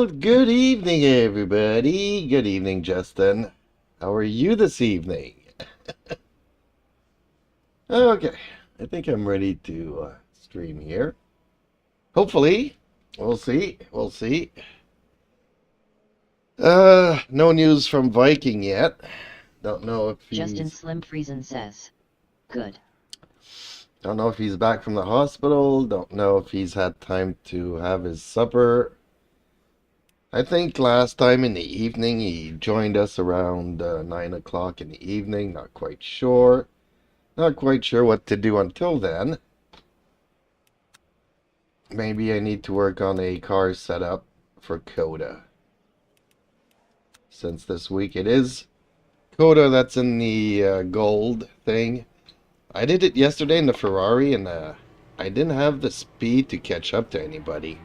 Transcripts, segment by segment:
Well, good evening, everybody. Good evening, Justin. How are you this evening? Okay, I think I'm ready to stream here. Hopefully, we'll see. We'll see. No news from Viking yet. Don't know if Justin he's. Slim Friesen says, "Good." Don't know if he's back from the hospital. Don't know if he's had time to have his supper. I think last time in the evening he joined us around 9 o'clock in the evening. Not quite sure. Not quite sure what to do until then. Maybe I need to work on a car setup for Coda. Since this week it is Coda that's in the gold thing. I did it yesterday in the Ferrari and I didn't have the speed to catch up to anybody.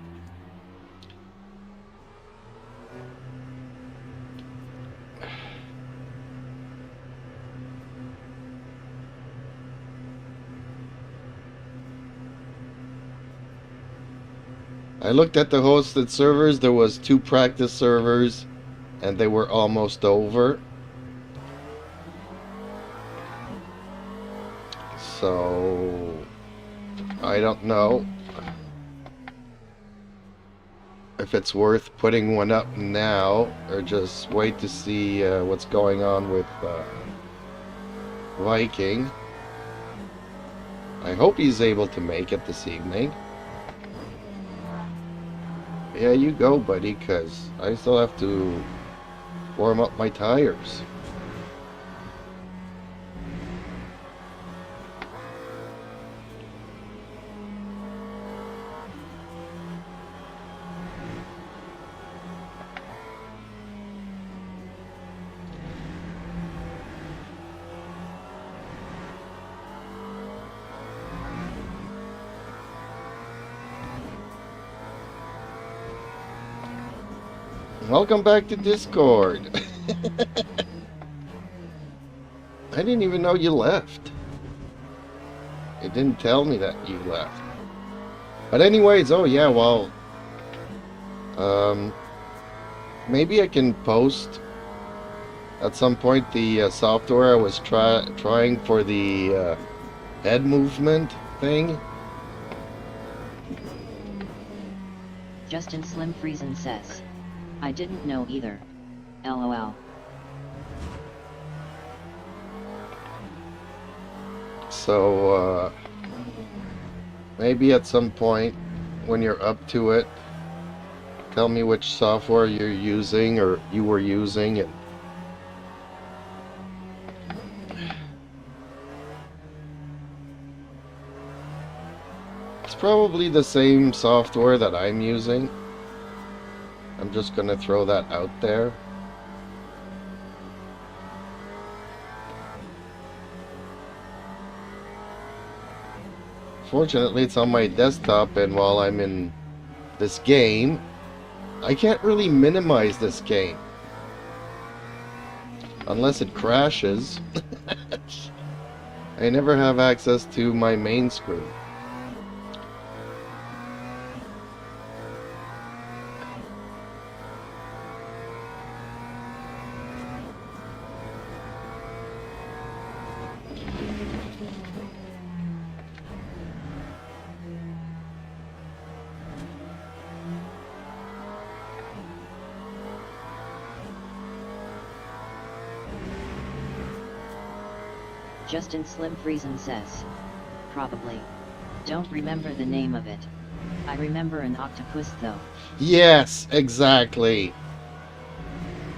I looked at the hosted servers. There was 2 practice servers and they were almost over. So I don't know if it's worth putting one up now or just wait to see what's going on with Viking. I hope he's able to make it this evening. Yeah, you go, buddy, because I still have to warm up my tires. Welcome back to Discord. I didn't even know you left. It didn't tell me that you left. But anyways, oh yeah, well, maybe I can post at some point the software I was trying for the head movement thing. Justin Slim Friesen says, "I didn't know either. LOL." So maybe at some point when you're up to it, tell me which software you're using or you were using, and it's probably the same software that I'm using. I'm just gonna throw that out there. Fortunately, it's on my desktop, and while I'm in this game, I can't really minimize this game. Unless it crashes. I never have access to my main screen. Justin Slim Friesen says, "Probably. Don't remember the name of it. I remember an octopus though." Yes, exactly.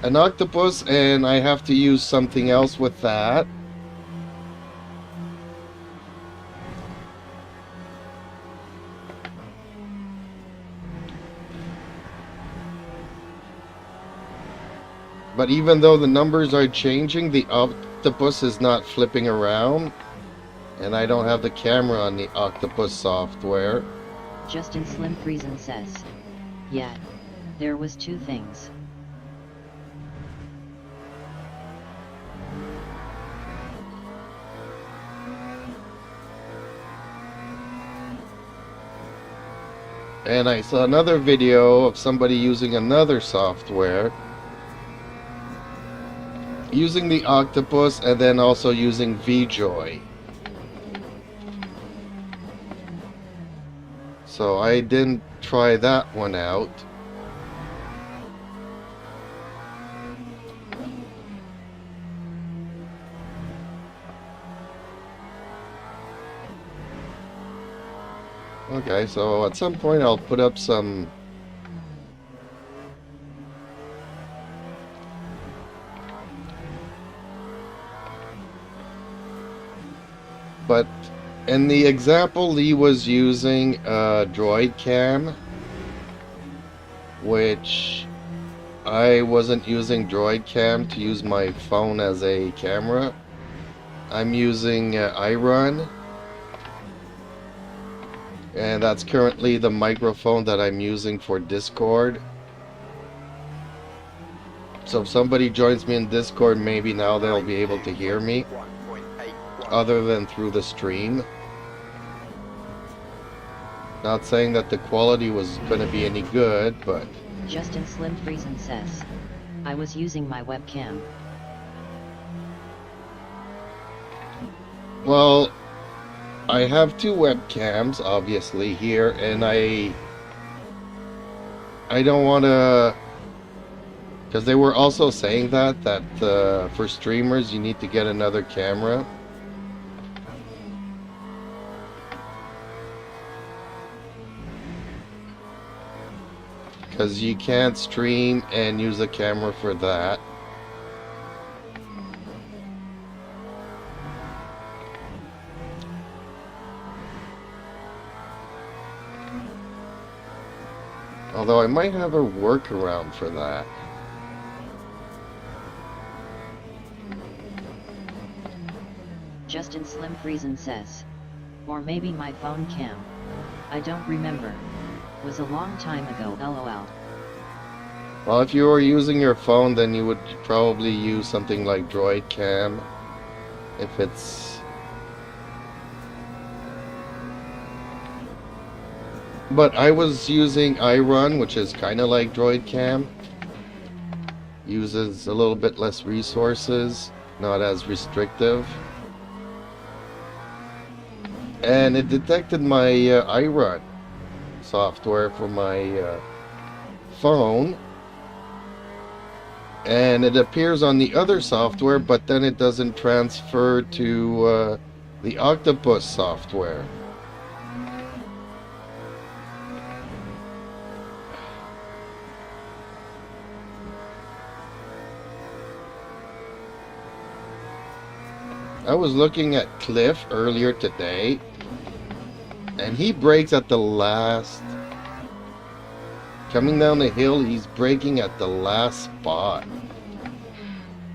An octopus, and I have to use something else with that. But even though the numbers are changing, the octopus is not flipping around, and I don't have the camera on the octopus software. Justin Slim Friesen says, "Yeah, there was 2 things. And I saw another video of somebody using another software, using the octopus and then also using VJoy. So I didn't try that one out. Okay, so at some point I'll put up some but in the example Lee was using a Droid Cam, which I wasn't using Droid Cam to use my phone as a camera. I'm using iRun, and that's currently the microphone that I'm using for Discord. So if somebody joins me in Discord, maybe now they'll be able to hear me other than through the stream. Not saying that the quality was going to be any good, but Justin Slim Friesen says, I was using my webcam. well, I have two webcams obviously here, and I don't want to, because they were also saying that for streamers you need to get another camera. Because you can't stream and use a camera for that. Although I might have a workaround for that. Justin Slim Friesen says, or maybe my phone cam. I don't remember. Was a long time ago, lol. Well, if you were using your phone, then you would probably use something like Droid Cam. If it's... But I was using iRun, which is kind of like Droid Cam. Uses a little bit less resources, not as restrictive. And it detected my iRun software for my phone. And it appears on the other software, but then it doesn't transfer to the Octopus software. I was looking at Cliff earlier today, and he brakes at the last... Coming down the hill, he's braking at the last spot.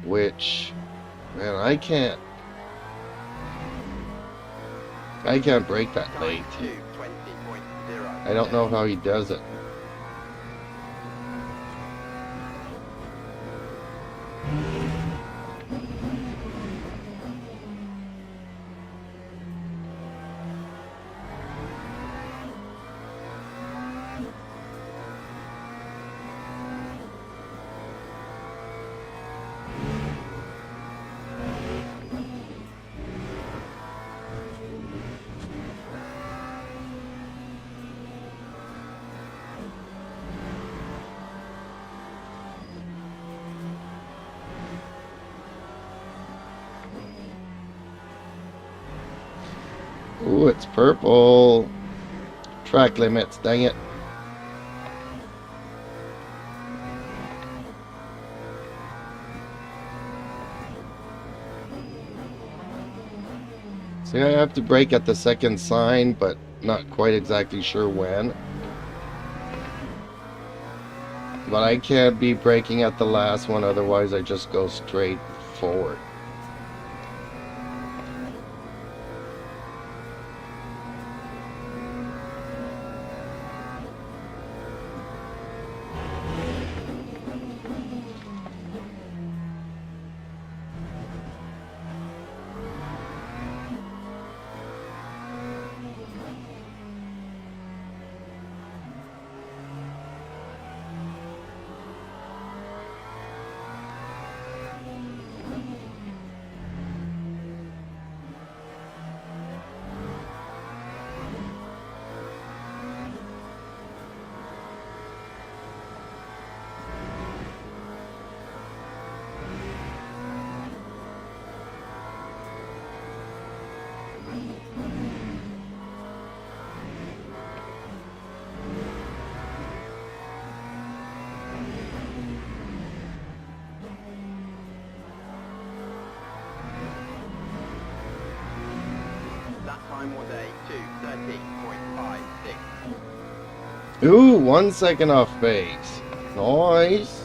Which, man, I can't brake that late. I don't know how he does it. Ooh, it's purple. Track limits, dang it. See, I have to brake at the second sign, but not quite exactly sure when. But I can't be braking at the last one, otherwise I just go straight forward. That time was a 2:13.56. Ooh, 1 second off base. Nice.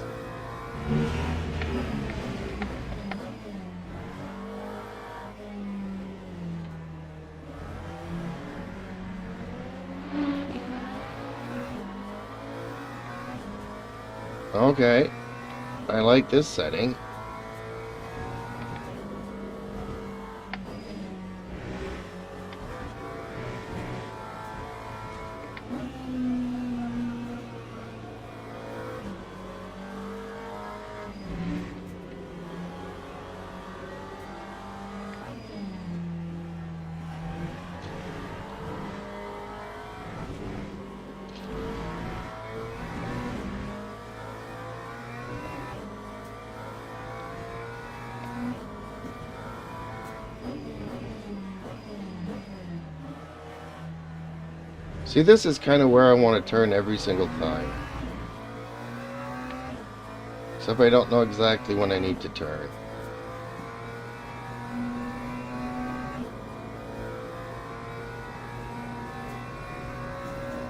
Okay. I like this setting. See, this is kind of where I want to turn every single time. Except I don't know exactly when I need to turn.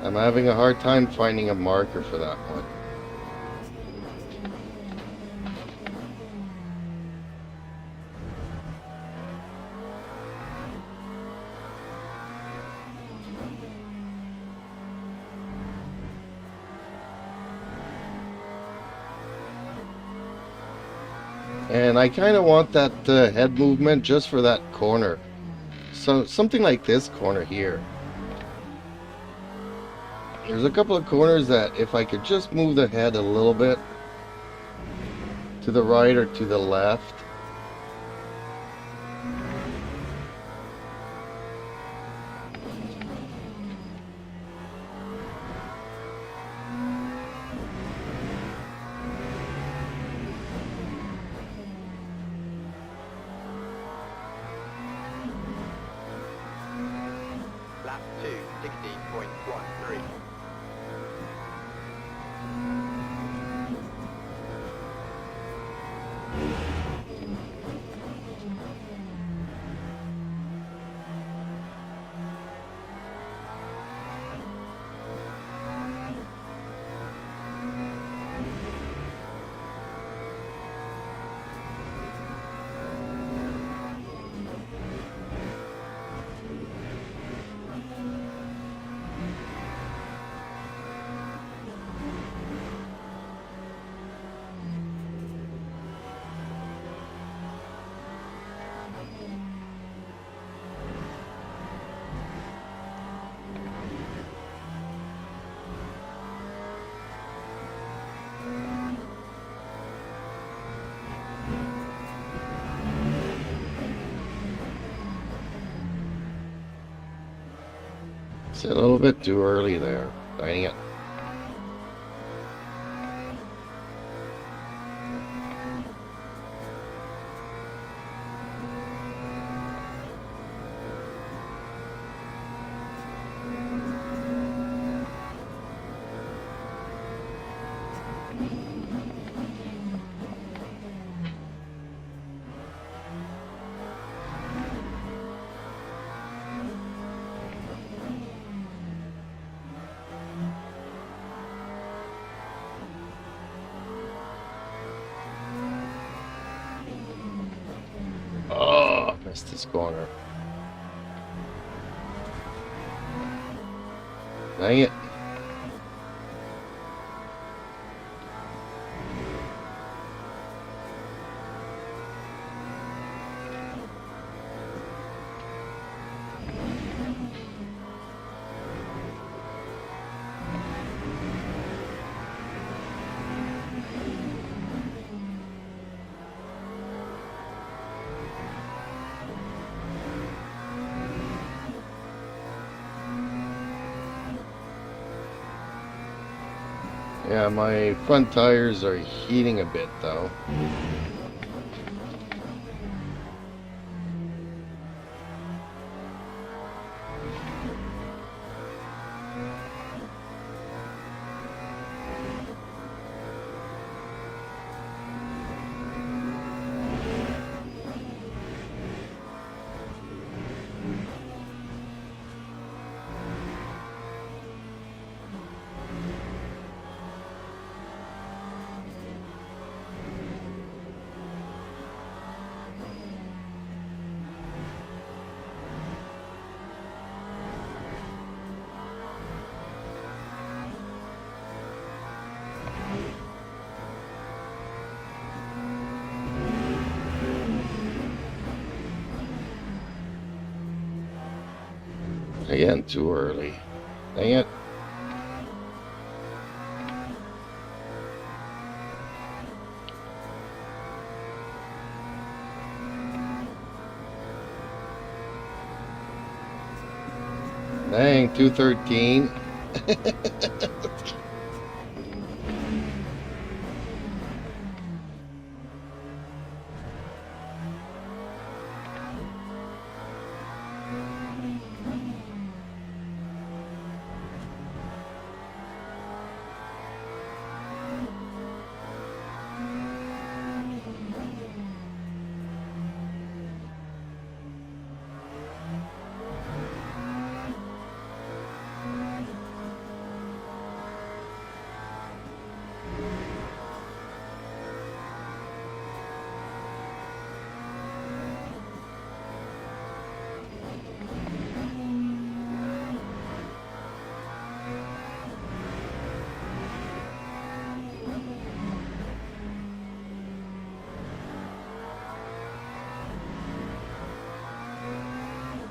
I'm having a hard time finding a marker for that one. And I kind of want that head movement just for that corner. So something like this corner here. There's a couple of corners that if I could just move the head a little bit to the right or to the left. Lap 2, 16.13. It's a little bit too early there. Dang it. Oh, missed this corner. Dang it. Yeah, my front tires are heating a bit though. Again, too early. Dang it. Dang, 213.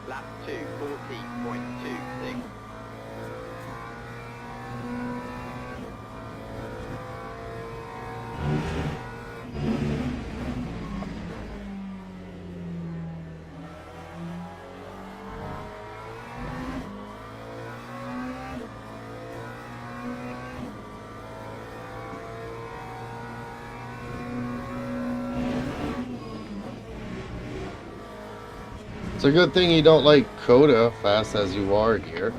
Lap 2, 40.26. It's a good thing you don't like Coda fast as you are here.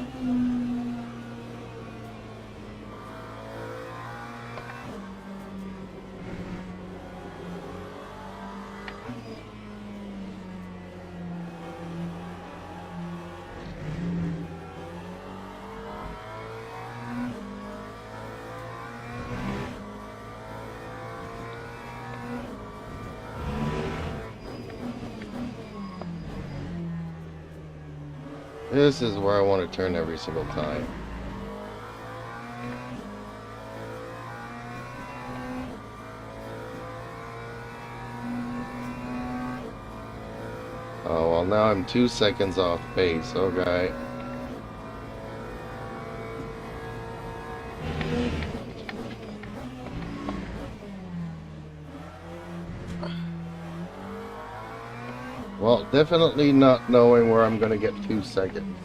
This is where I want to turn every single time. Oh, well, now I'm 2 seconds off pace. Okay. Well, definitely not knowing where I'm going to get 2 seconds.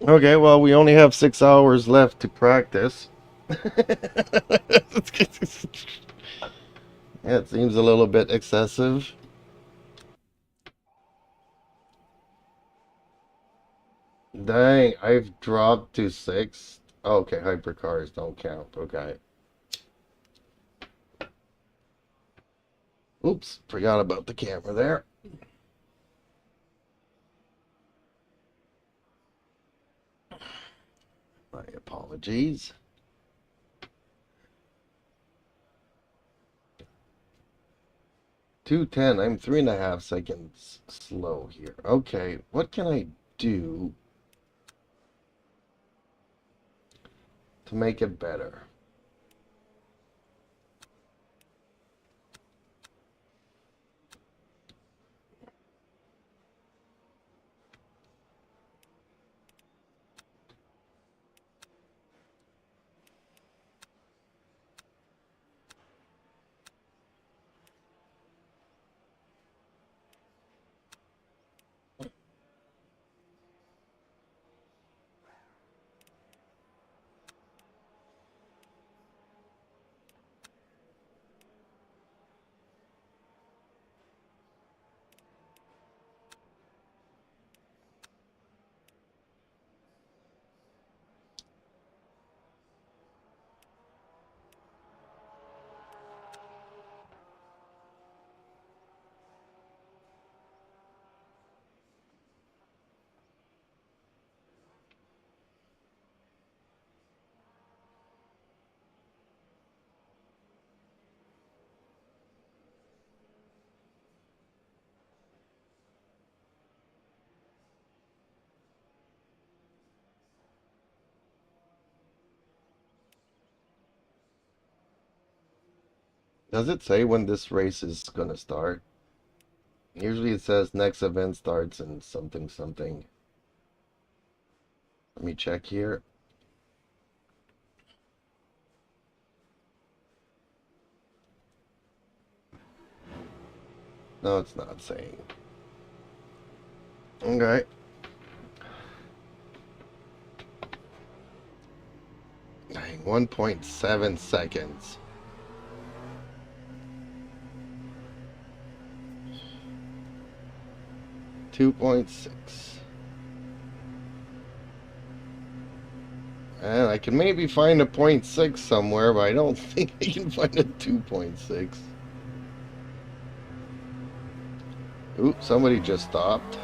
Okay, well, we only have 6 hours left to practice. Yeah, it seems a little bit excessive. Dang, I've dropped to 6. Okay, hypercars don't count. Okay. Oops, forgot about the camera there. My apologies. 210. I'm 3.5 seconds slow here. Okay, what can I do to make it better? Does it say when this race is gonna start? Usually it says next event starts in something something. Let me check here. No, it's not saying. Okay. Dang, 1.7 seconds. .6. And I can maybe find a .6 somewhere, but I don't think I can find a 2.6. Ooh, somebody just stopped.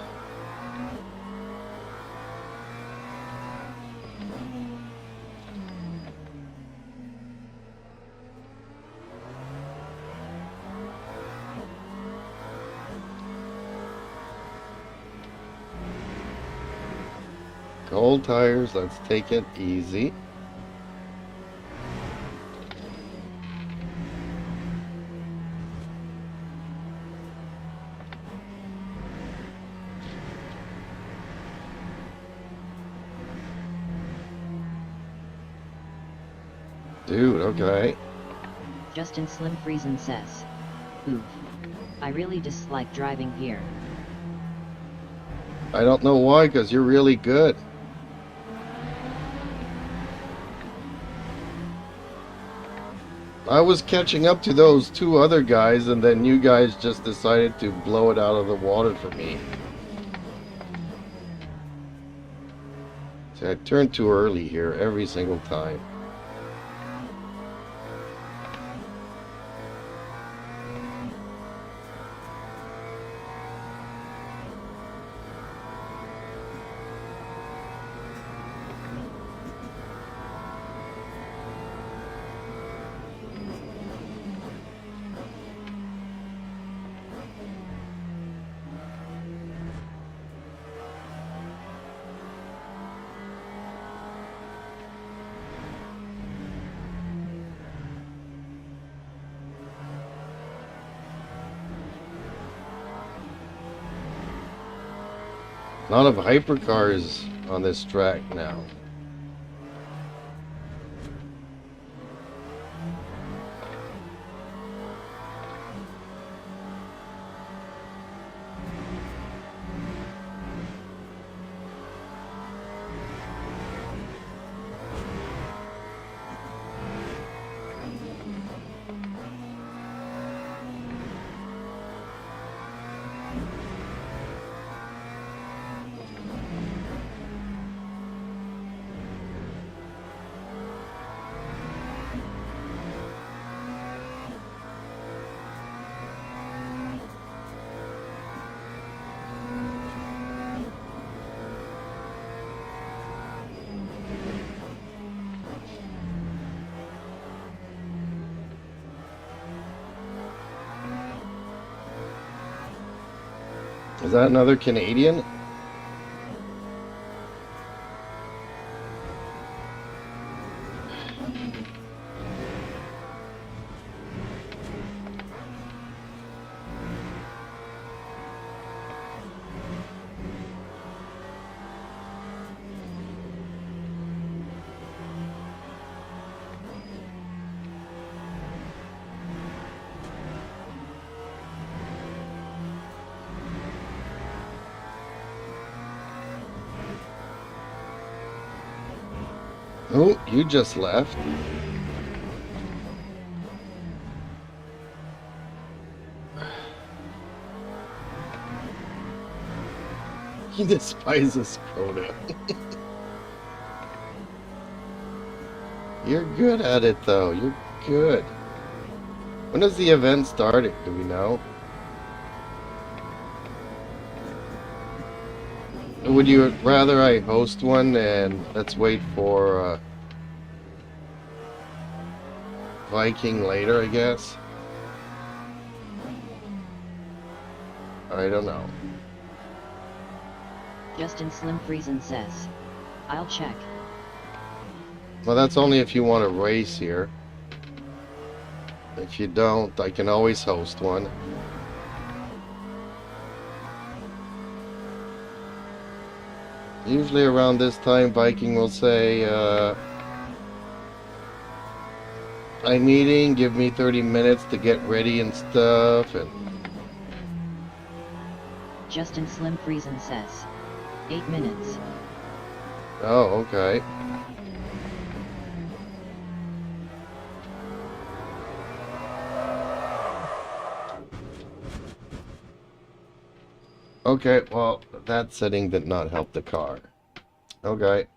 Cold tires, let's take it easy. Dude, okay. Justin Slim Friesen says, oof. I really dislike driving here. I don't know why, because you're really good. I was catching up to those two other guys, and then you guys just decided to blow it out of the water for me. See, I turned too early here every single time. A lot of hypercars on this track now. Is that another Canadian? Oh, you just left. He despises quota. You're good at it, though. You're good. When is the event starting? Do we know? Would you rather I host one and let's wait for Viking later, I guess? I don't know. Justin Slim Friesen says, I'll check. Well, that's only if you want to race here. If you don't, I can always host one. Usually around this time, Viking will say, I'm eating, give me 30 minutes to get ready and stuff, and Justin Slim Friesen says. 8 minutes. oh, okay. Okay, well, that setting did not help the car. Okay.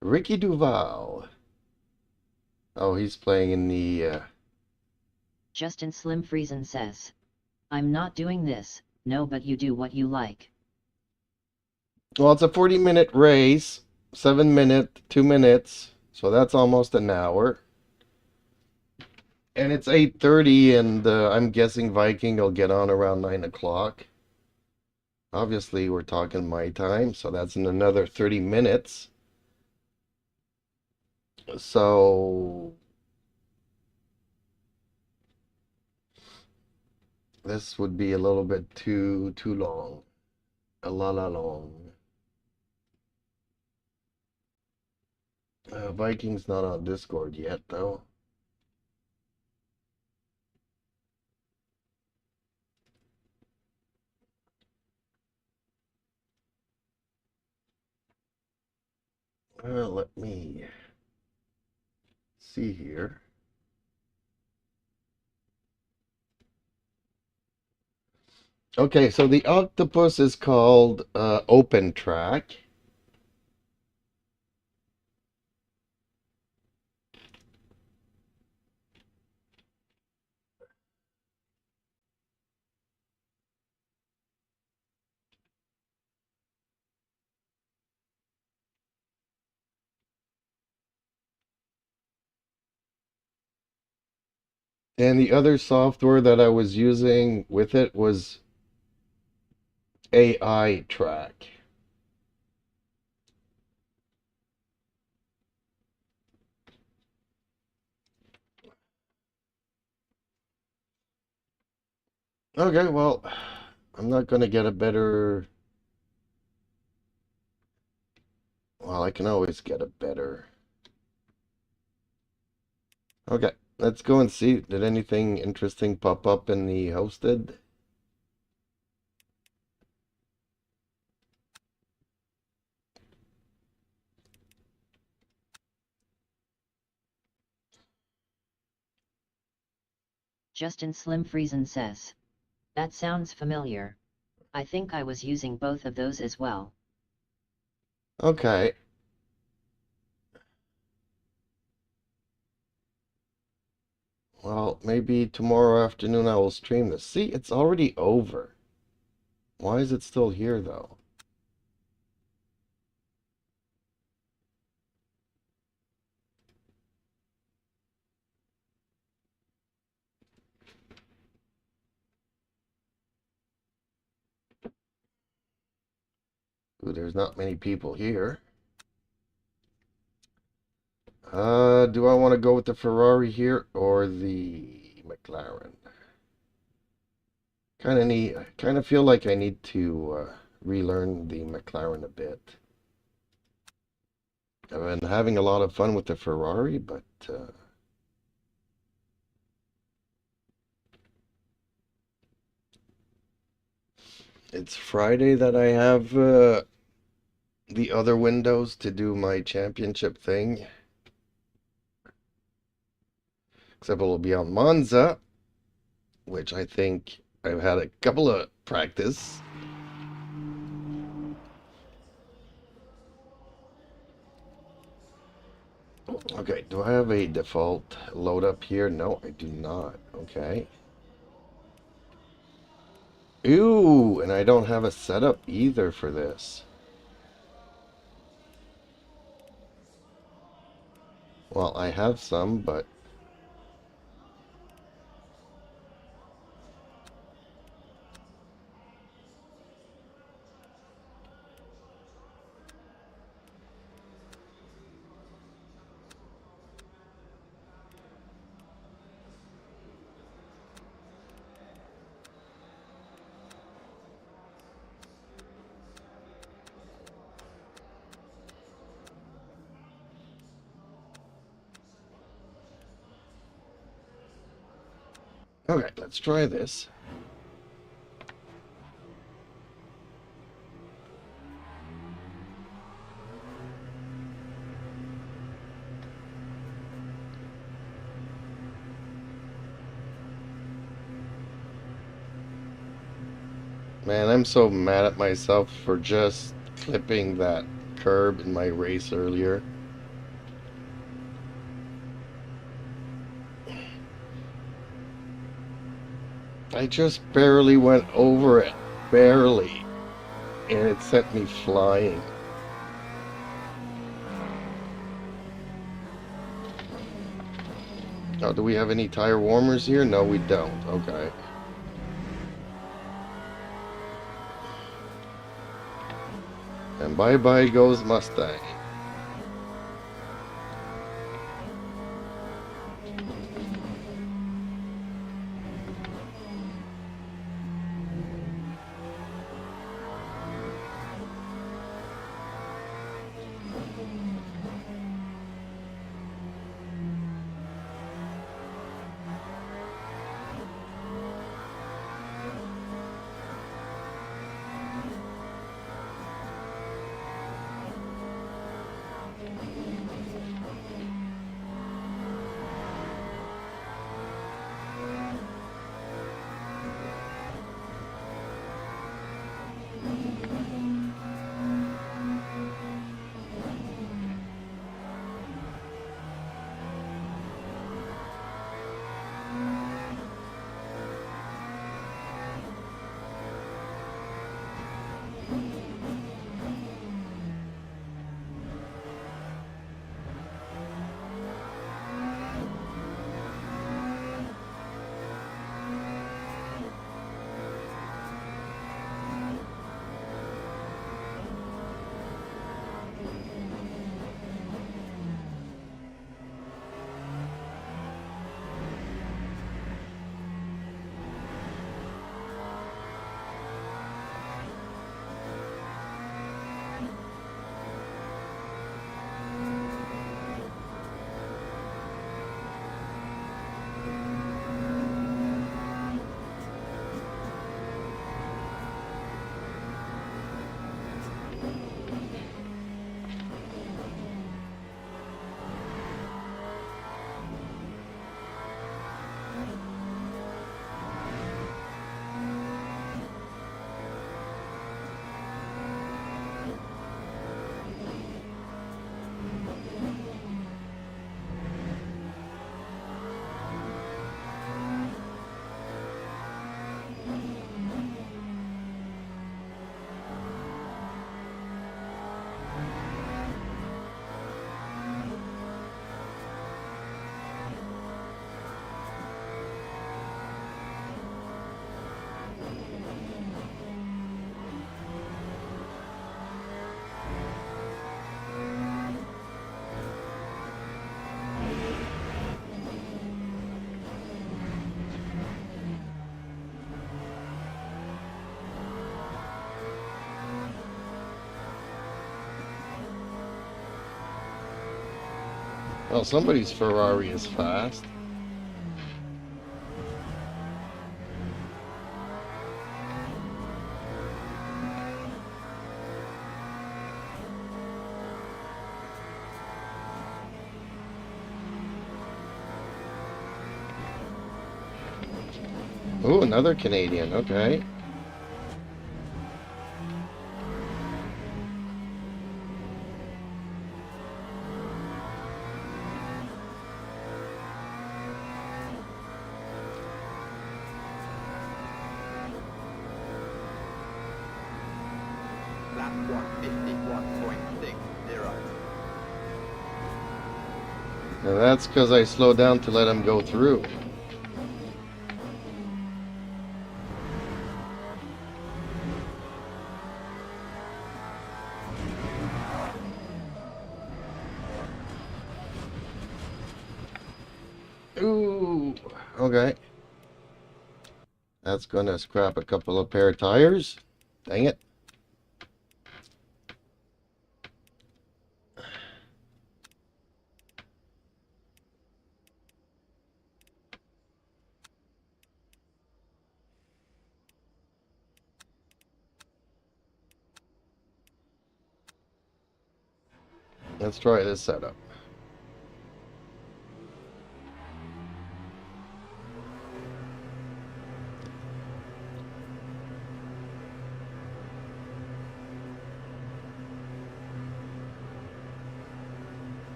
Ricky Duval. Oh, he's playing in the, Justin Slim Friesen says. I'm not doing this, no, but you do what you like. well, it's a 40-minute race. 7 minute, 2 minutes. So that's almost an hour. And it's 8:30, and I'm guessing Viking will get on around 9 o'clock. Obviously, we're talking my time, so that's in another 30 minutes. So this would be a little bit too long. A la long. Viking's not on Discord yet, though. Let me see here. Okay, so the octopus is called Open Track. And the other software that I was using with it was AI Track. Okay, well, I'm not going to get a better. Well, I can always get a better. Okay, let's go and see. Did anything interesting pop up in the hosted? Justin Slim Friesen says. That sounds familiar. I think I was using both of those as well. Okay. Well, maybe tomorrow afternoon I will stream this. See, it's already over. Why is it still here, though? Ooh, there's not many people here. Do I want to go with the Ferrari here or the McLaren? Kind of feel like I need to relearn the McLaren a bit. I've been having a lot of fun with the Ferrari, but it's Friday that I have the other windows to do my championship thing. Except it will be on Monza, which I think I've had a couple of practice. Okay, do I have a default load up here? No, I do not. Okay. Ooh, and I don't have a setup either for this. Well, I have some, but Okay, let's try this. Man, I'm so mad at myself for just clipping that curb in my race earlier. I just barely went over it. Barely. And it sent me flying. Oh, do we have any tire warmers here? No, we don't. Okay. And bye-bye goes Mustang. Well, somebody's Ferrari is fast. Ooh, another Canadian. Okay. Lap 151.60. Now that's because I slowed down to let him go through. Ooh, okay. That's gonna scrap a couple of pair of tires. Dang it. Let's try this setup.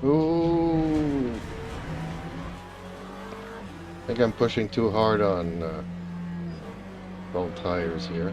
Ooh. I think I'm pushing too hard on both tires here.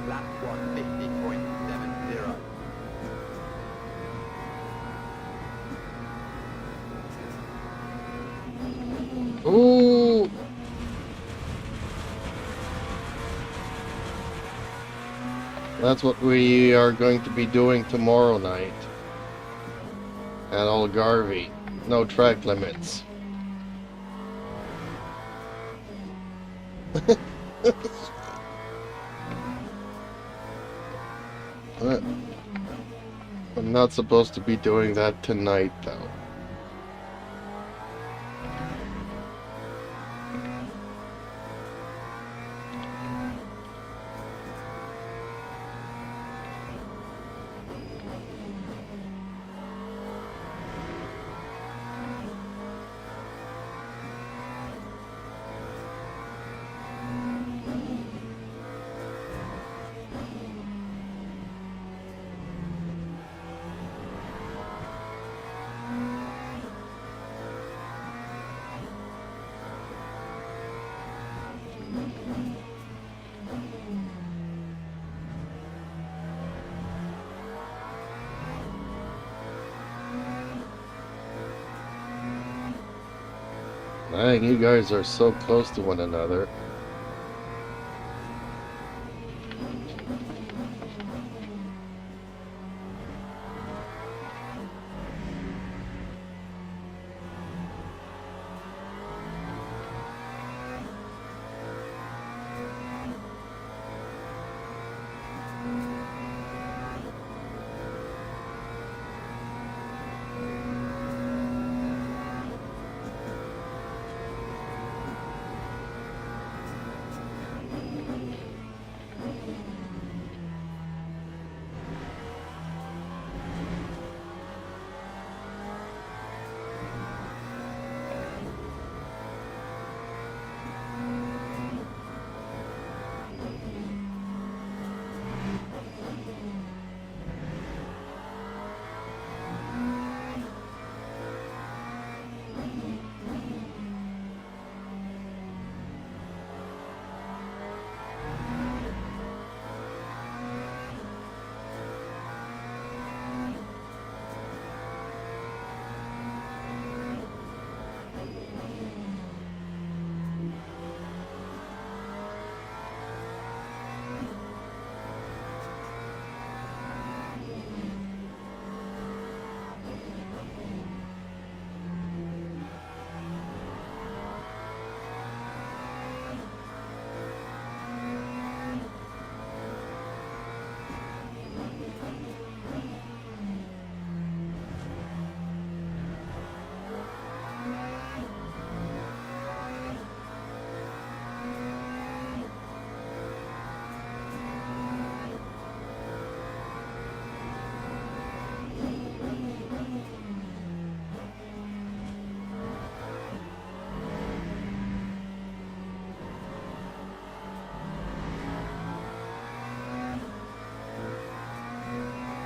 Lap 150.70. Ooh! That's what we are going to be doing tomorrow night at Algarve. No track limits. I'm not supposed to be doing that tonight, though. Dang, you guys are so close to one another.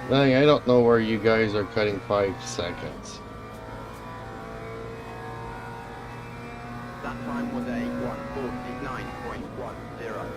Dang, I don't know where you guys are cutting 5 seconds. That time was a 1:49.10.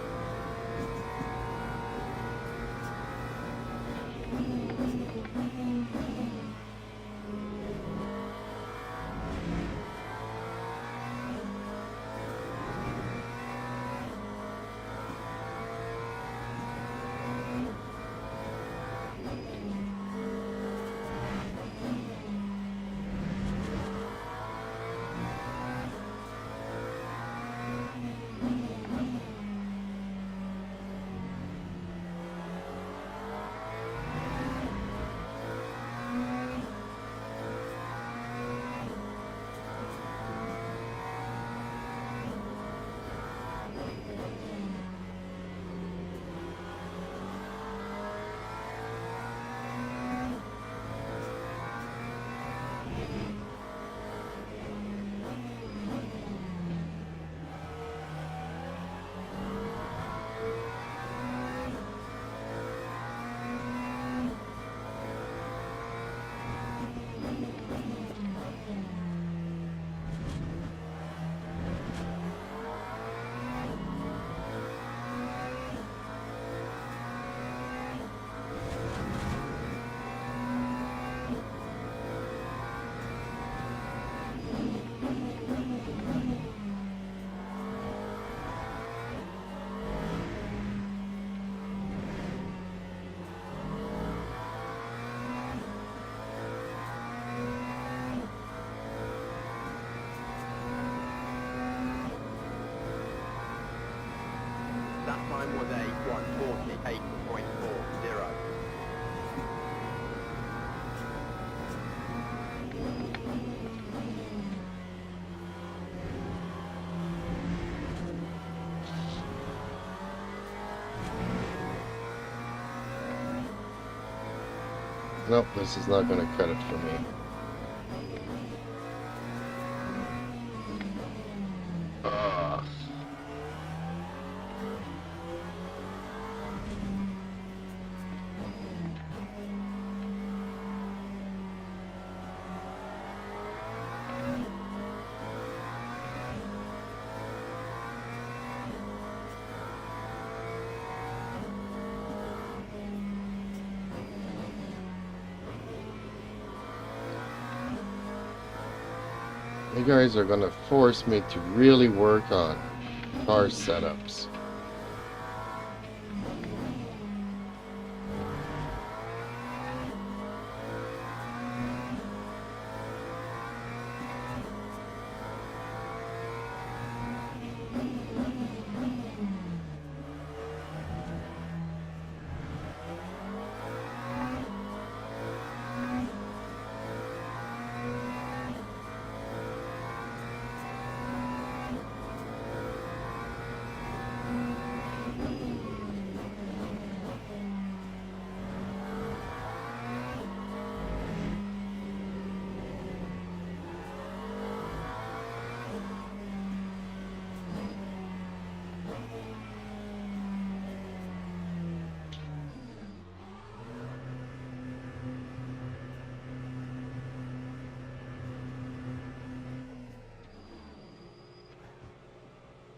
That time was a 1:48.40. Nope, this is not gonna cut it for me. Ugh. You guys are gonna force me to really work on car setups.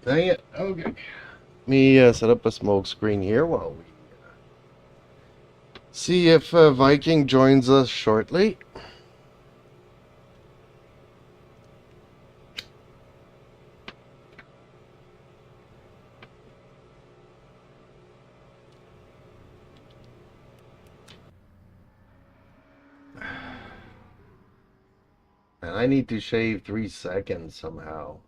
Dang it. Okay. Let me set up a smoke screen here while we see if Viking joins us shortly. And I need to shave 3 seconds somehow.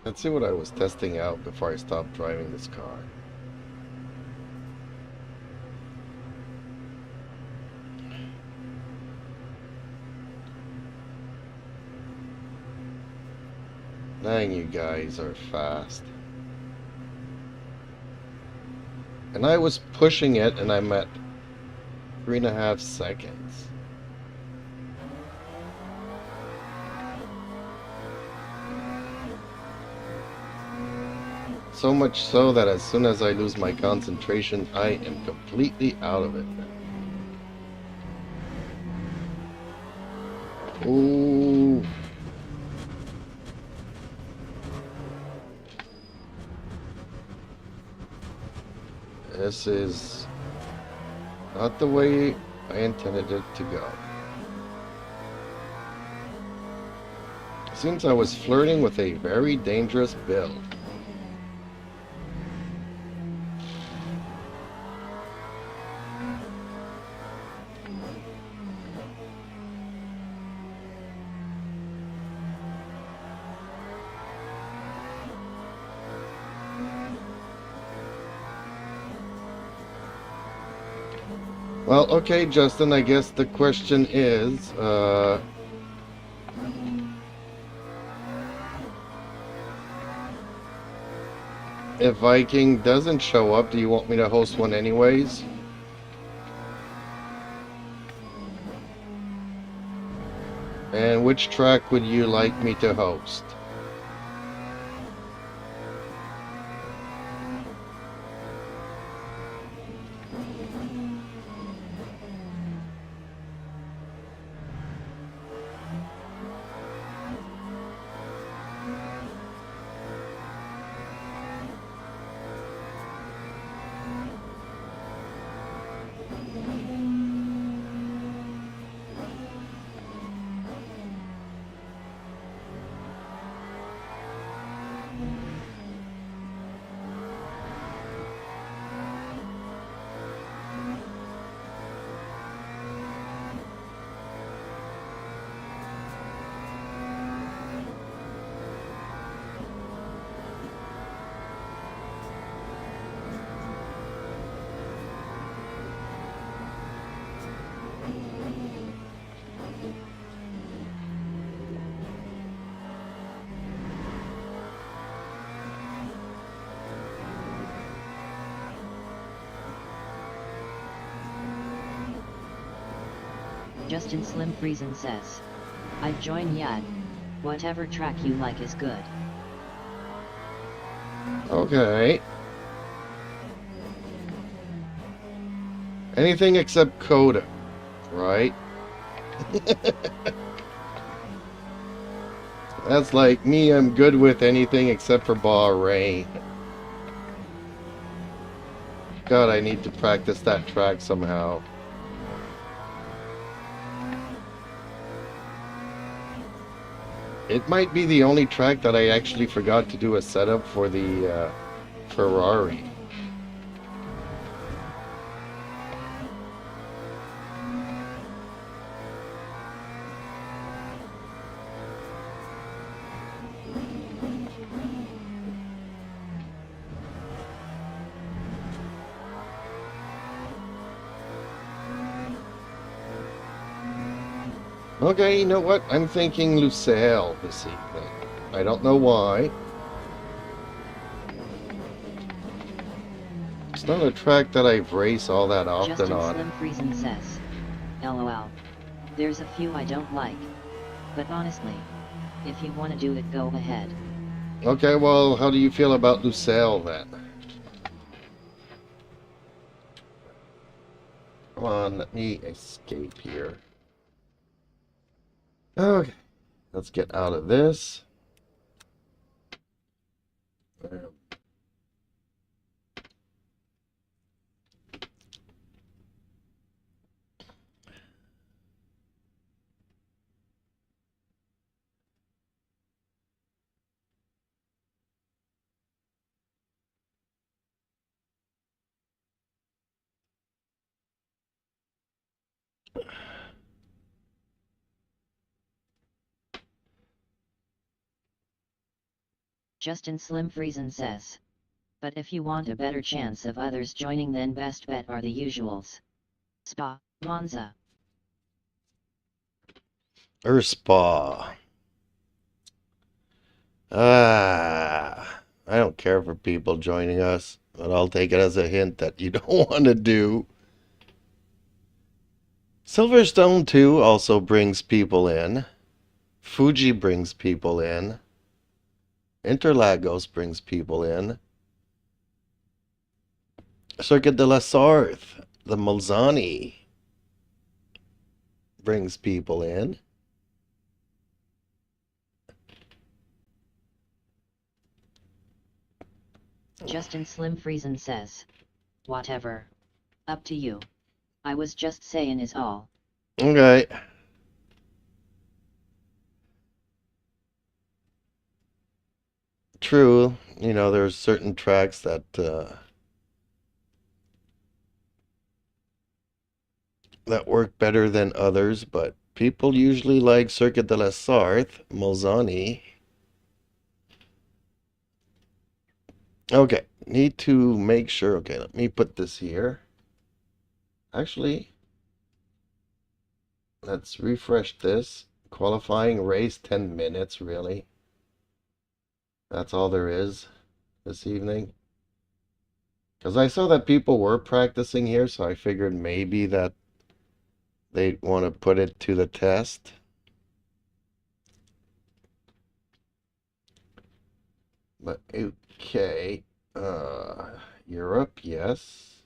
Let's see what I was testing out before I stopped driving this car. Dang, you guys are fast. And I was pushing it and I'm at 3.5 seconds. So much so that as soon as I lose my concentration, I am completely out of it. Ooh. This is not the way I intended it to go. Seems I was flirting with a very dangerous build. Well, okay, Justin, I guess the question is, if Viking doesn't show up, do you want me to host one anyways? And which track would you like me to host? Justin Slim Friesen says, I'd join Yad. Whatever track you like is good. Okay. Anything except Coda, right? That's like me, I'm good with anything except for Bahrain. God, I need to practice that track somehow. It might be the only track that I actually forgot to do a setup for the Ferrari. Okay, you know what? I'm thinking Lucille this evening. I don't know why. It's not a track that I've raced all that often Justin on. Slim Friesen says, LOL. There's a few I don't like. But honestly, if you want to do it, go ahead. Okay, well, how do you feel about Lucille then? Come on, let me escape here. Okay, let's get out of this. Justin Slim Friesen says, but if you want a better chance of others joining, then best bet are the usuals. Spa, Monza. Or Spa. I don't care for people joining us, but I'll take it as a hint that you don't want to do. Silverstone 2 also brings people in. Fuji brings people in. Interlagos brings people in. Circuit de la Sarthe, the Malzani, brings people in. Justin Slim Friesen says, whatever. Up to you. I was just saying is all. Okay. True, you know, there's certain tracks that that work better than others, but people usually like Circuit de la Sarthe, Malzani. Okay, need to make sure. Okay, let me put this here. Actually, Let's refresh this. Qualifying race, 10 minutes, really. That's all there is this evening. Because I saw that people were practicing here, so I figured maybe that they'd want to put it to the test. But okay. Europe, yes.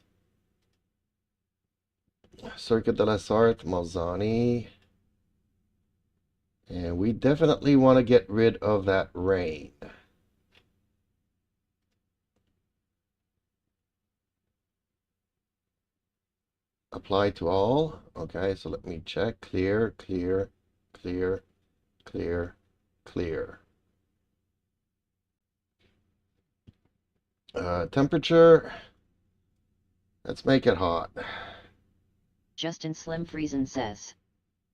Circuit de la Sarthe, Malzani. And we definitely want to get rid of that rain. Apply to all. Okay, so let me check. Clear, clear, clear, clear, clear. Temperature. Let's make it hot. Justin Slim Friesen says.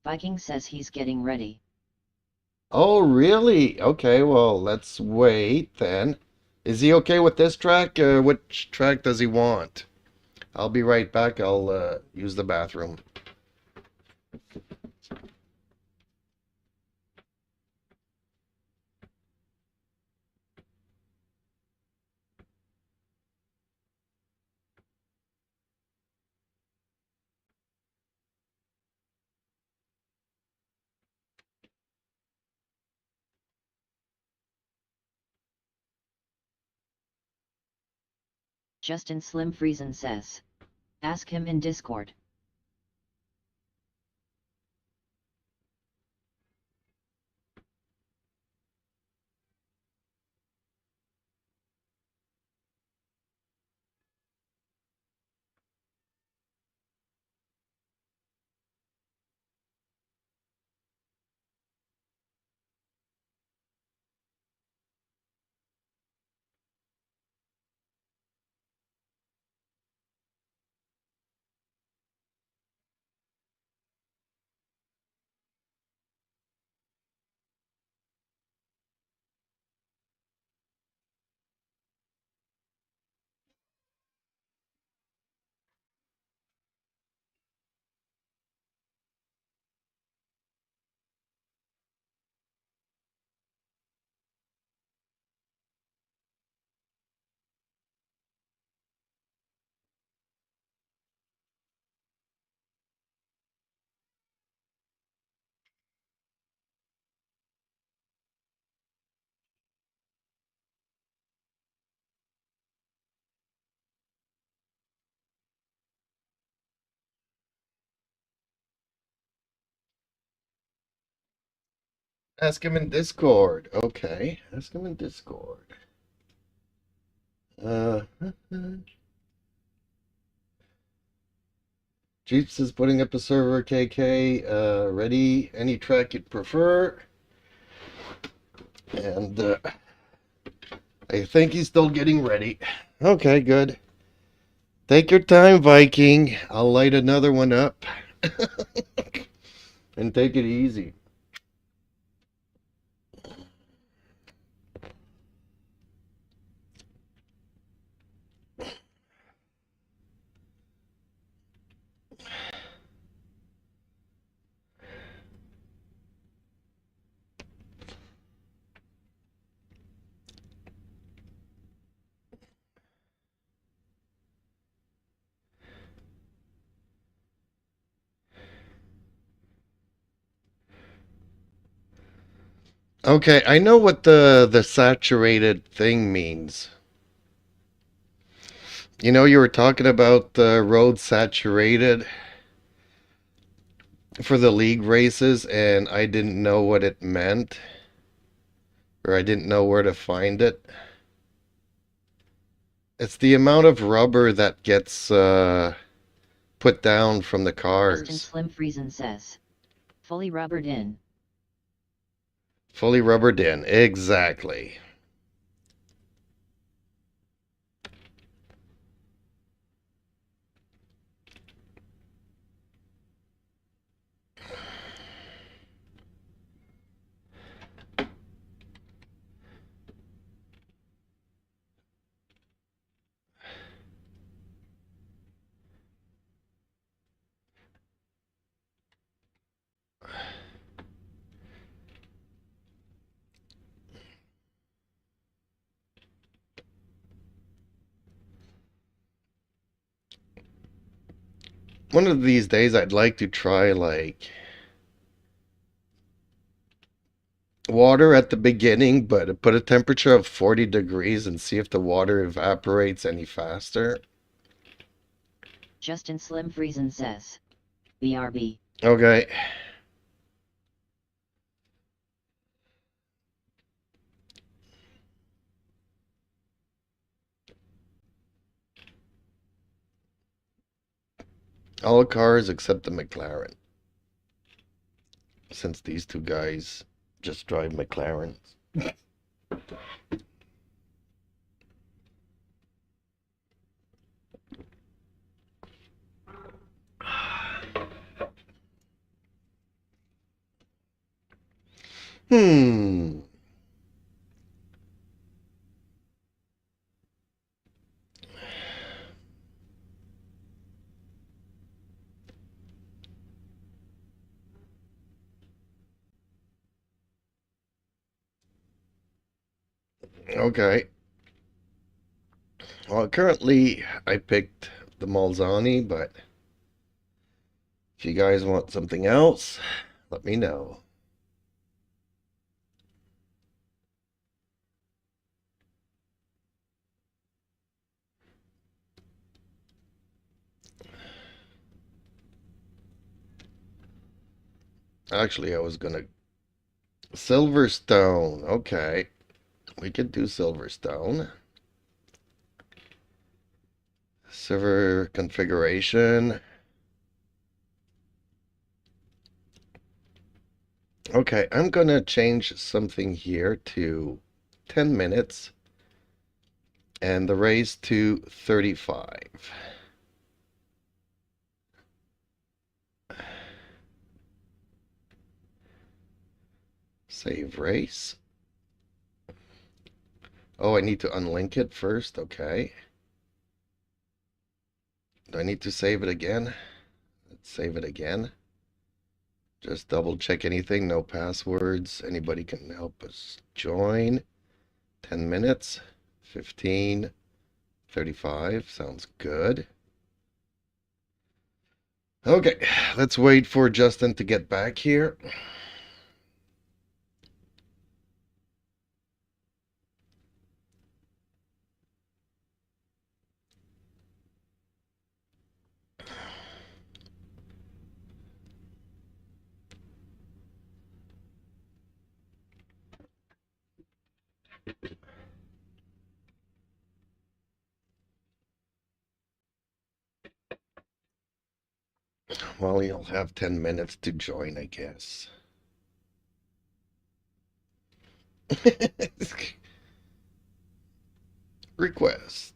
Viking says he's getting ready. Oh, really? Okay, well, let's wait then. Is he okay with this track? Which track does he want? I'll be right back. I'll use the bathroom. Justin Slim Friesen says. Ask him in Discord. Ask him in Discord. Okay, ask him in Discord. Uh, Jeeps is putting up a server, KK. Ready? Any track you'd prefer? And I think he's still getting ready. Okay, good. Take your time, Viking. I'll light another one up. And take it easy. Okay, I know what the saturated thing means. You know, you were talking about the road saturated for the league races, and I didn't know what it meant, or I didn't know where to find it. It's the amount of rubber that gets put down from the Justin cars. Slim Friesen says. Fully rubbered in. Fully rubbered in, exactly. One of these days I'd like to try like water at the beginning, but put a temperature of 40 degrees and see if the water evaporates any faster. Justin Slim Friesen says. BRB. Okay. All cars except the McLaren. Since these two guys just drive McLarens. Hmm. Okay. Well, currently I picked the Malzani, but if you guys want something else, let me know. Actually, I was gonna Silverstone. Okay. We could do Silverstone. Server configuration. Okay, I'm gonna change something here to 10 minutes and the race to 35. Save race. Oh, I need to unlink it first. Okay. Do I need to save it again? Let's save it again. Just double check anything. No passwords. Anybody can help us join. 10 minutes. 15. 35. Sounds good. Okay, let's wait for Justin to get back here. Well, he'll have 10 minutes to join, I guess. Request.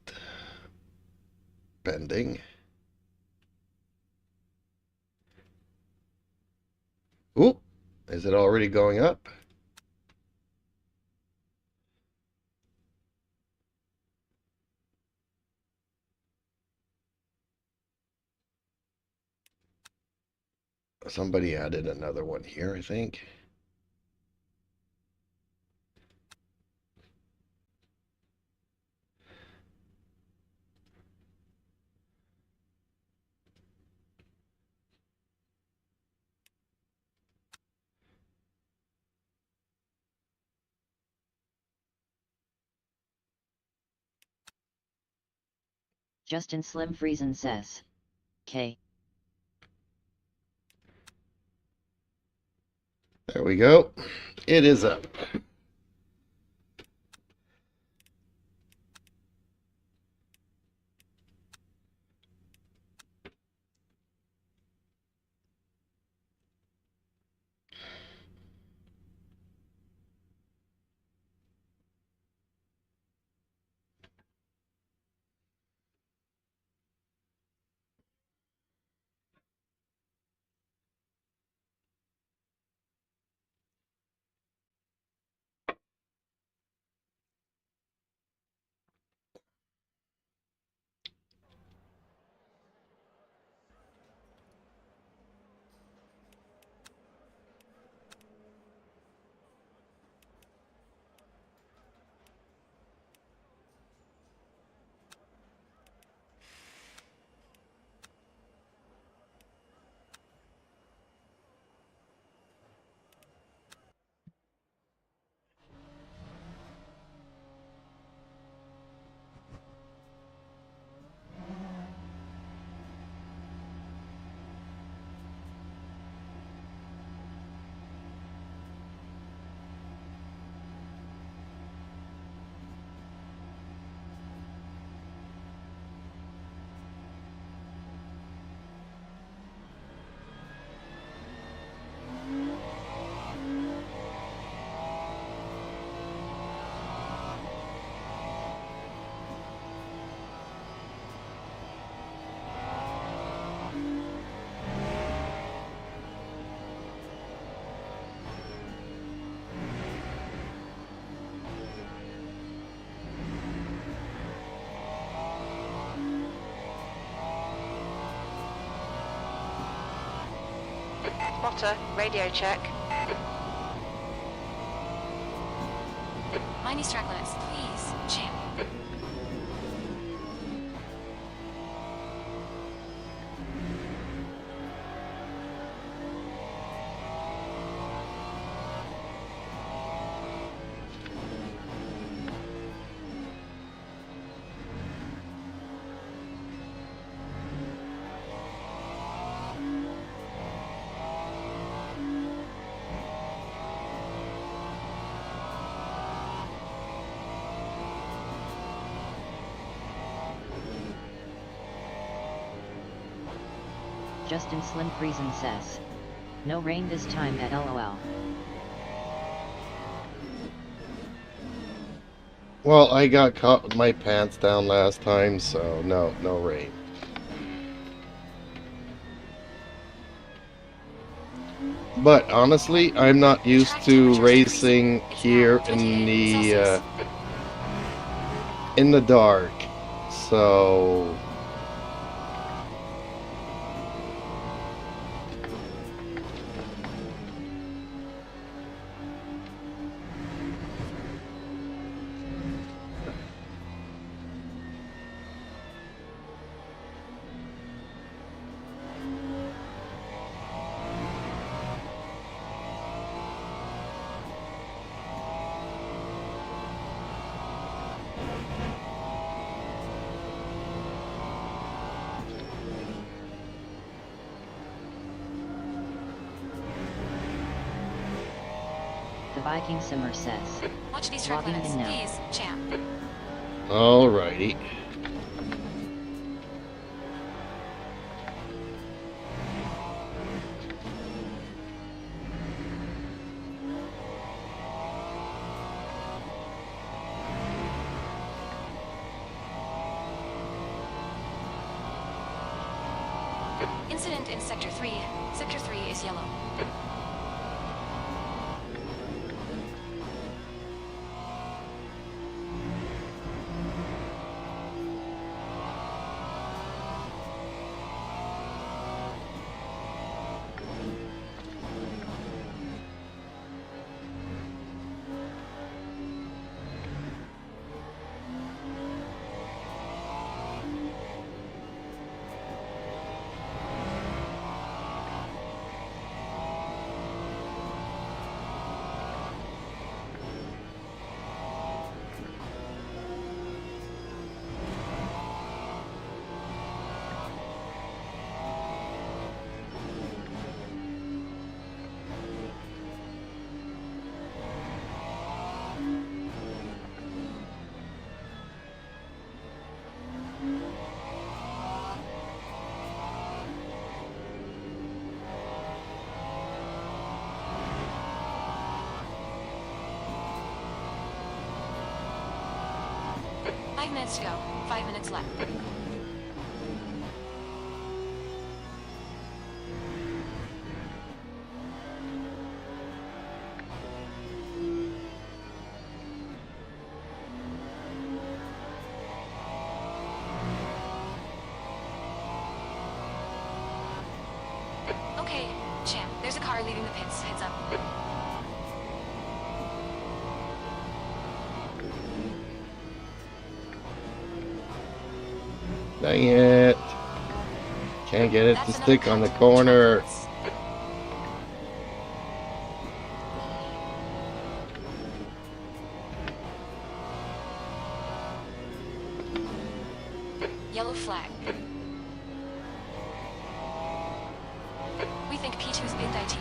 Pending. Oop. Is it already going up? Somebody added another one here, I think. Justin Slim Friesen says. K. There we go. It is up. Spotter, radio check. Mind these track limits, please, champ. Justin Slim Friesen says. No rain this time at LOL. Well, I got caught with my pants down last time, so no rain. But honestly, I'm not used to racing here in the dark, so The Viking Simmer says. Watch these track Logging limits, in now. please, champ. alrighty. Incident in Sector 3. Sector 3 is yellow. Five minutes to go. 5 minutes left. Okay, champ. There's a car leaving the pits. Heads up. Dang it. Can't get it to That's stick on the another corner. track limits. Yellow flag. We think P2's big IT.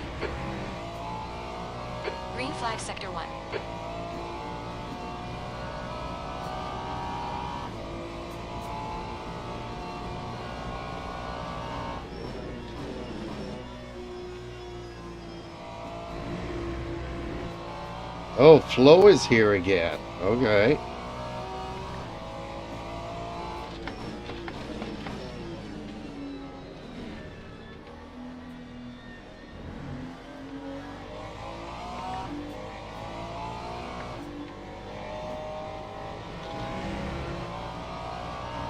Green flag Sector 1. Oh, Flo is here again. Okay.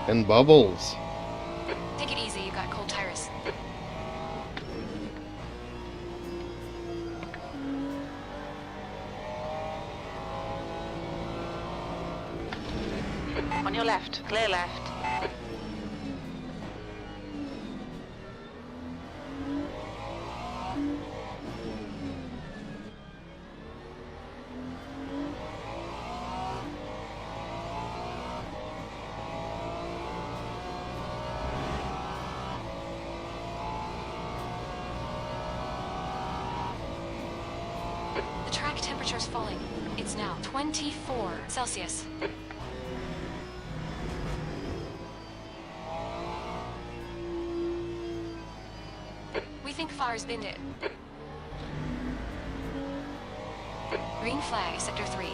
And Bubbles. Take it easy, you got cold tires. On your left. Clear left. The track temperature is falling. It's now 24 Celsius. We think fire's binned it. Green flag, Sector 3.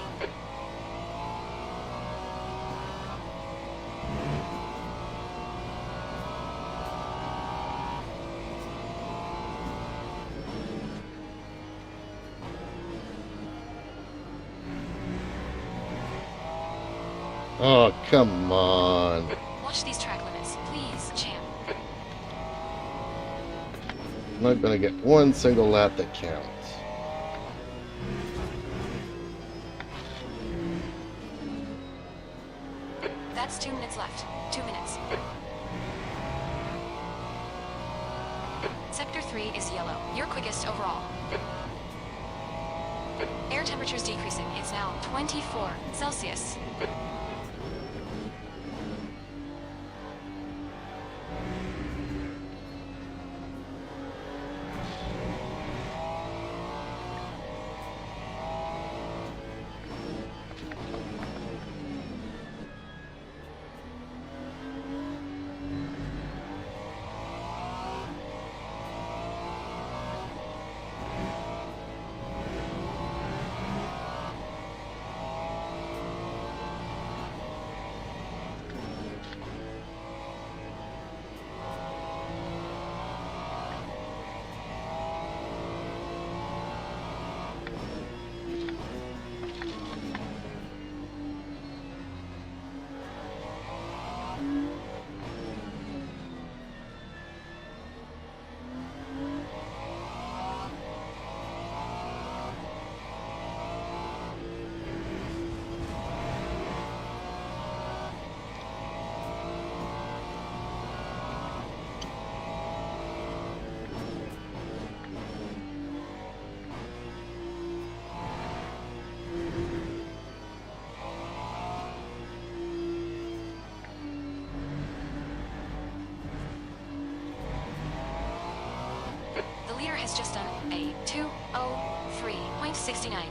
Oh, come on. Watch these track limits, please, champ. I'm not gonna get one single lap that counts. That's 2 minutes left. 2 minutes. Sector 3 is yellow. You're quickest overall. Air temperature's decreasing. It's now 24 Celsius. The leader has just done a 2:03.69.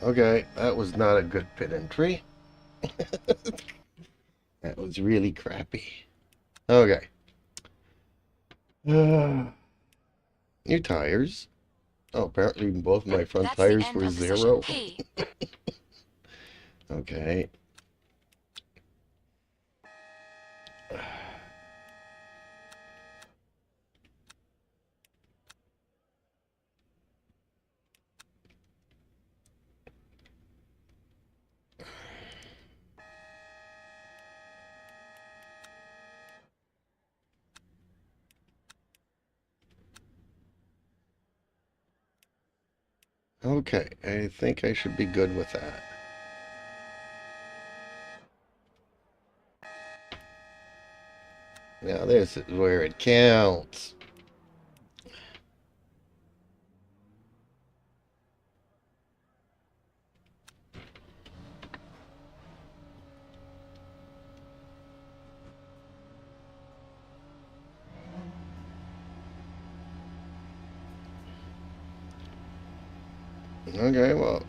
Okay, that was not a good pit entry. That was really crappy. Okay. New tires. Oh, apparently both my front That's tires the end were of the session. zero. Hey, Okay. Okay, I think I should be good with that. Now this is where it counts. Okay, well,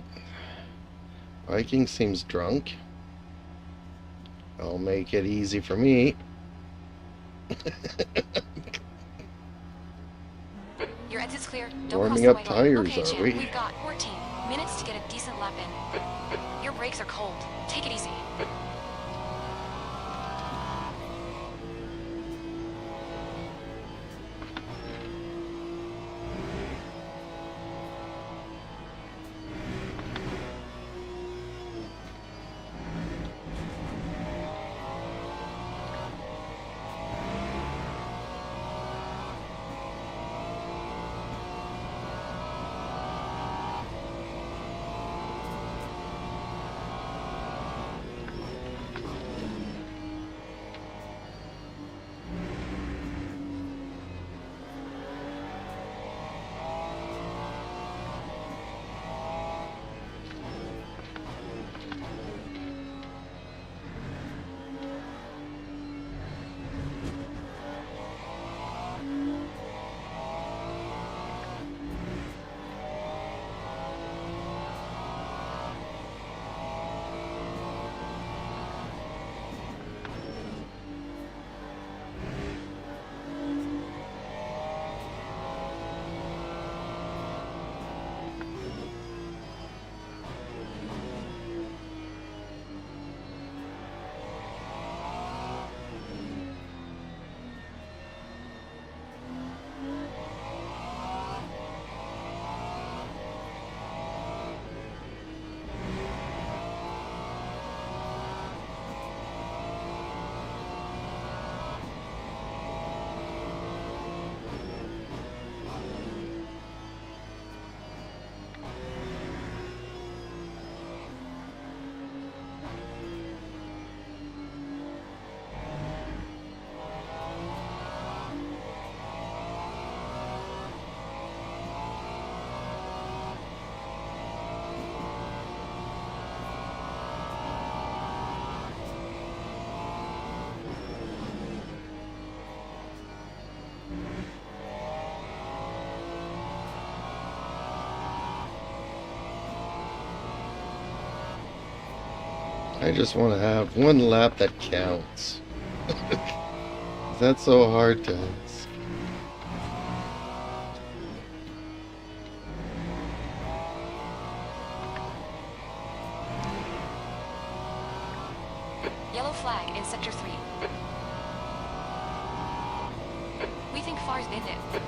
Viking seems drunk. I'll make it easy for me. your exit's clear. Don't Warming cross up the white line. tires, Okay, are champ, we? we've got 14 minutes to get a decent lap in. Your brakes are cold. Take it easy. I just want to have one lap that counts. That's so hard to ask. Yellow flag in Sector 3. We think FAR's in it.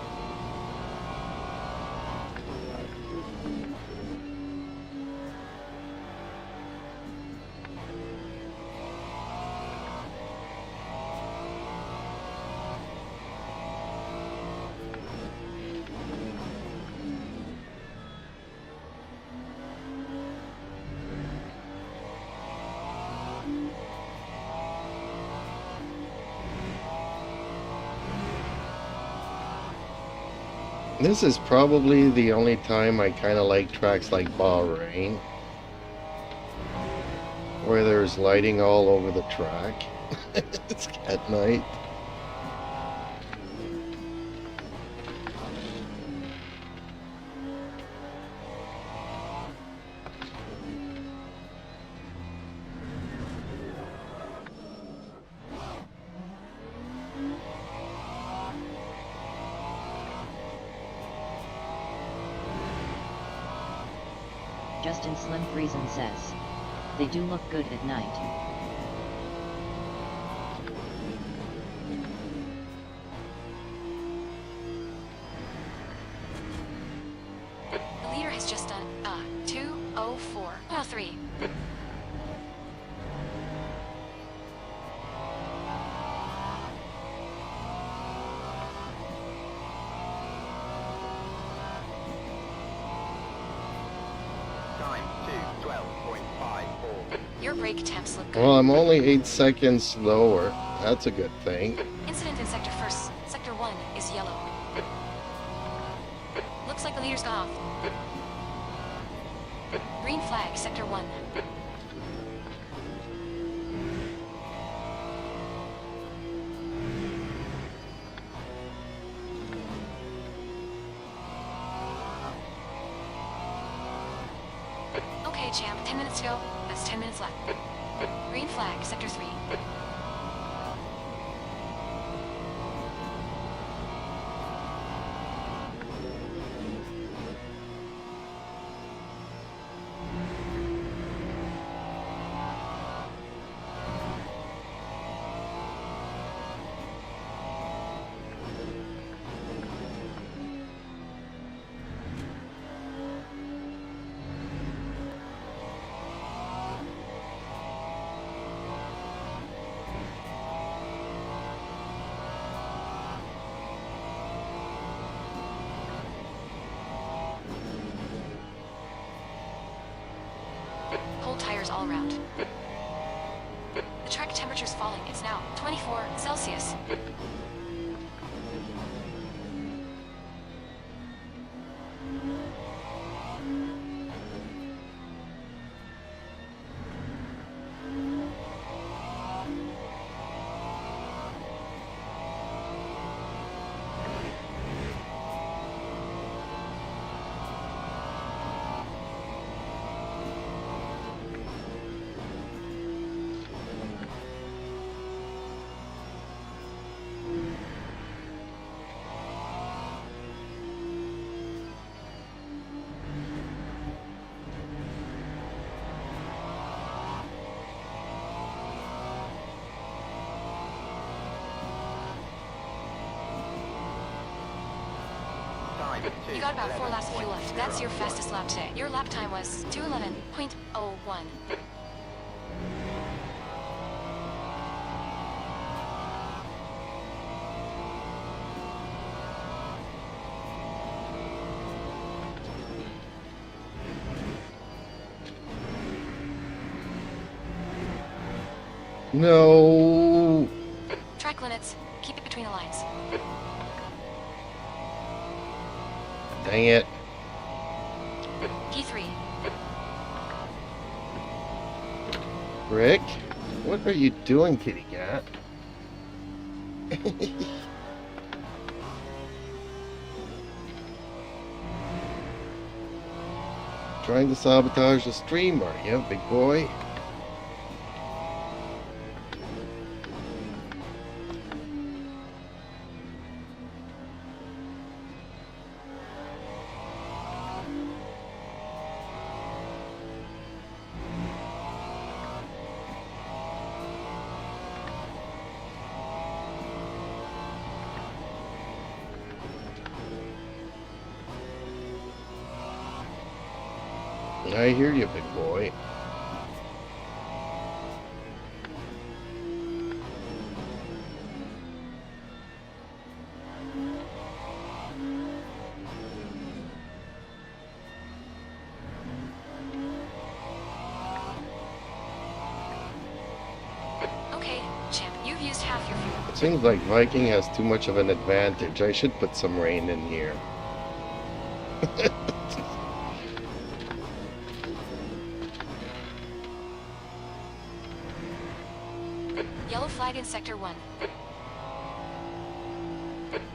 This is probably the only time I kind of like tracks like Bahrain, where there's lighting all over the track. It's at night. Justin Slim Friesen says. They do look good at night. The leader has just done 2:04.03. Time 2:12.54. Your brake temps look good. Well, I'm only 8 seconds slower. That's a good thing. Incident in Sector 1st. Sector 1 is yellow. Looks like the leader's gone off. Green flag, Sector 1. Okay, champ, 10 minutes to go. That's 10 minutes left. Green flag, Sector 3. Cold tires all around. The track temperature's falling. It's now 24 Celsius. Time You got about 4 laps of fuel left. That's your fastest lap today. Your lap time was 2:11.01. No. Track limits. Keep it between the lines. Dang it. P3. Rick, what are you doing, kitty cat? Trying to sabotage the stream, are you, big boy? I hear you, big boy. Okay, champ, you've used half your fuel. It seems like Viking has too much of an advantage. I should put some rain in here. Yellow flag in Sector 1.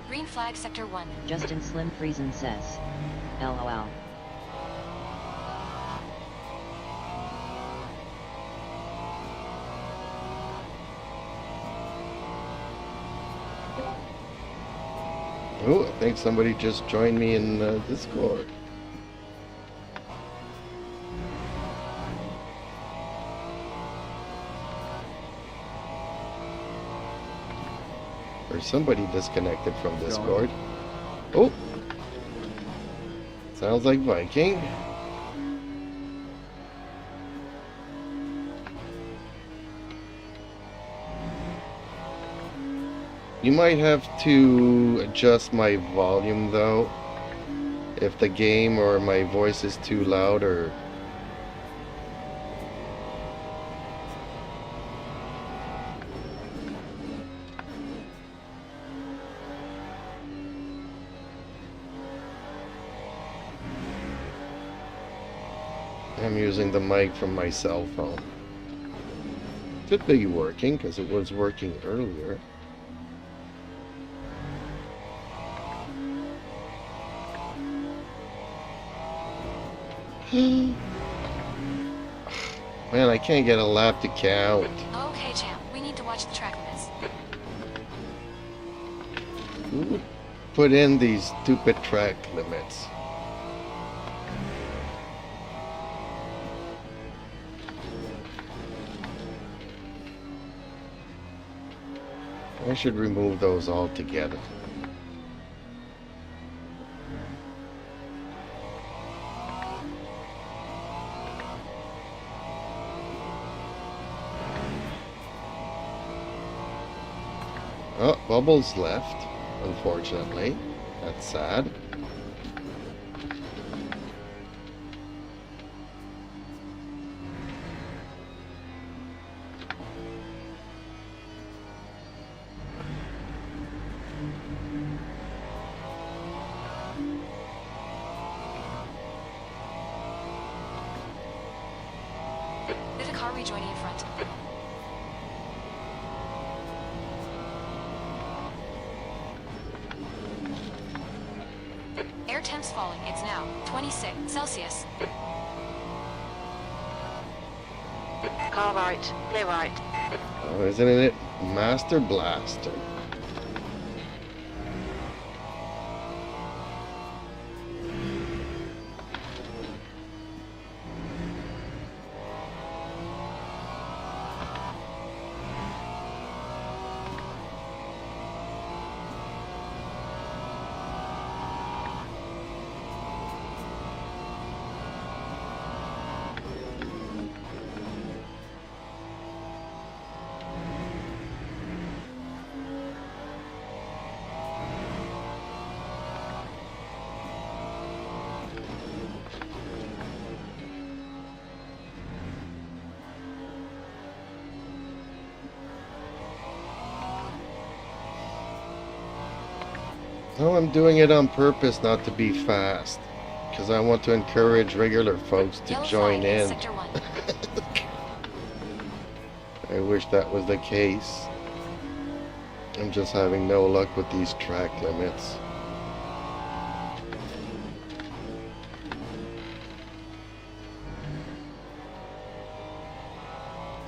Green flag Sector 1. Justin Slim Friesen says. LOL. Oh, I think somebody just joined me in Discord. Or somebody disconnected from Discord. Oh! Sounds like Viking. You might have to adjust my volume though, if the game or my voice is too loud or... I'm using the mic from my cell phone. Should be working because it was working earlier. Man, I can't get a lap to count. Okay, champ, we need to watch the track limits. Who would put in these stupid track limits? I should remove those altogether. Oh, Bubbles left, unfortunately. That's sad. There's a car rejoining in front. Air temps falling. It's now 26 Celsius. Car right, clear right. Oh, isn't it Master Blaster? No, I'm doing it on purpose not to be fast. Because I want to encourage regular folks to Yellow join flag in. Sector 1. I wish that was the case. I'm just having no luck with these track limits.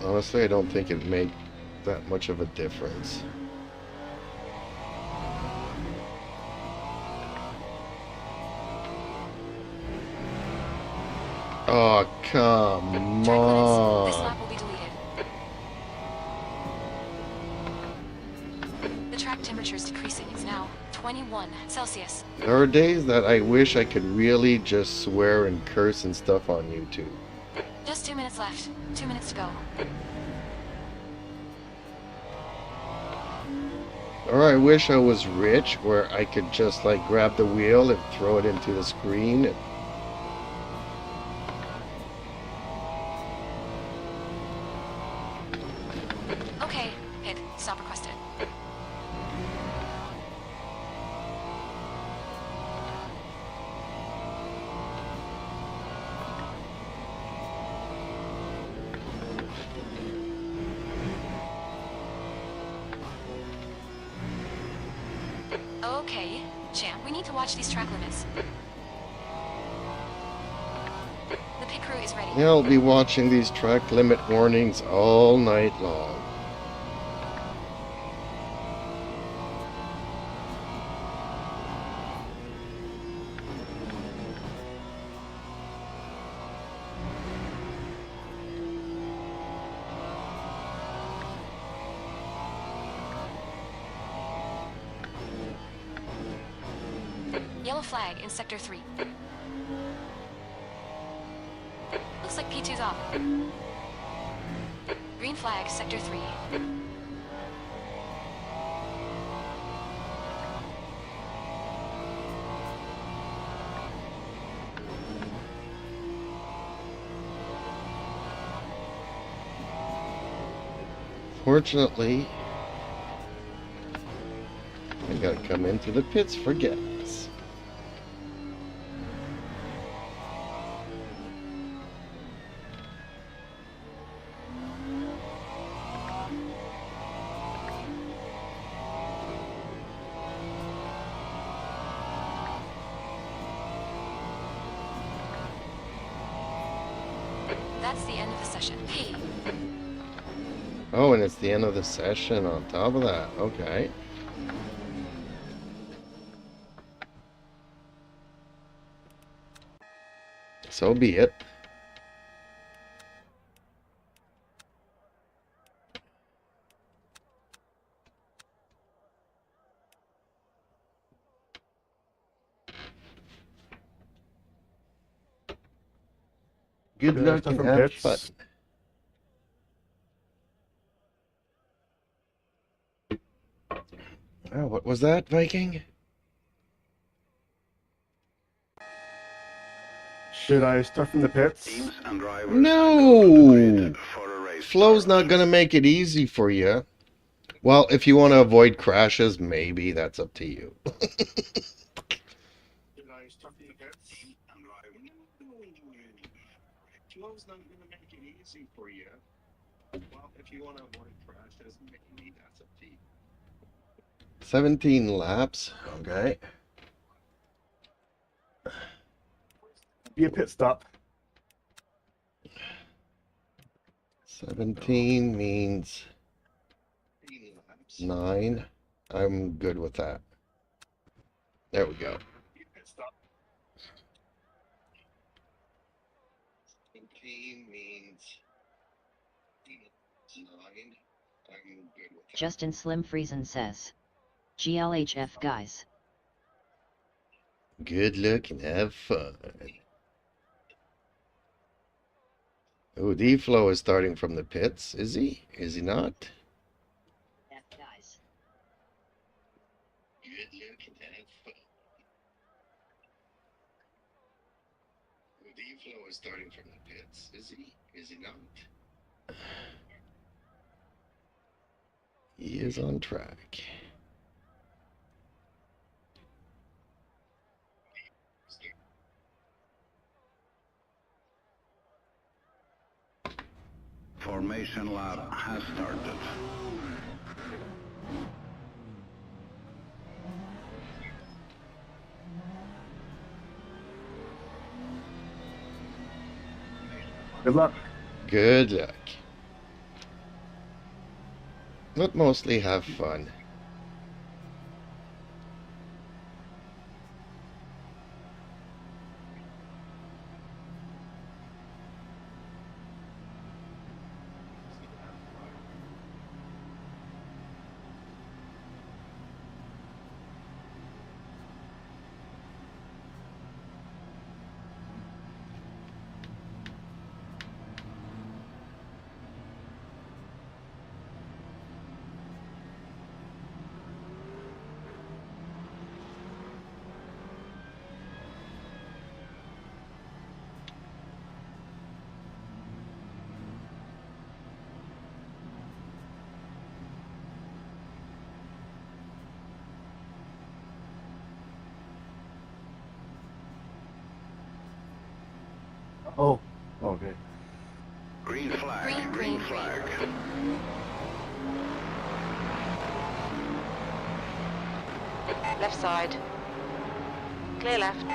Honestly, I don't think it'd make that much of a difference. Oh, come Track limits. This on. lap will be deleted. The track temperature is decreasing. It's now 21 Celsius. There are days that I wish I could really just swear and curse and stuff on YouTube. Just 2 minutes left. 2 minutes to go. Or I wish I was rich where I could just like grab the wheel and throw it into the screen. Okay, hit. Stop requested. Okay, champ, we need to watch these track limits. The pit crew is ready. Yeah, I'll be watching these track limit warnings all night long. Yellow flag in Sector 3. Looks like P2's off. Green flag, Sector 3. Fortunately, I gotta come into the pits for gas. That's the end of the session. Hey, Oh, and it's the end of the session on top of that. Okay. So be it. Good luck Stuff and from have pits. fun. Oh, what was that, Viking? Should I start from the pits? Teams and drivers No! go to the grid for a race Flow's start. not gonna make it easy for you. Well, if you want to avoid crashes, maybe that's up to you. Should I start from the pits? Flow's not gonna make it easy for you. Well, if you want to avoid crashes, maybe that's up to you. 17 laps. Okay. Be a pit stop. 17 means 9. I'm good with that. There we go. Be a pit stop. 17 means 9. I'm good with that. Justin Slim Friesen says. GLHF guys. Good luck and have fun. Oh, D-Flow is starting from the pits, is he? Is he not? F guys. Good luck and have fun. Oh, D-Flow is starting from the pits, is he? Is he not? He is on track. Formation lap has started. Good luck. Good luck. But mostly have fun. Oh, okay. Green flag. Green, green, flag. Left side. Clear left.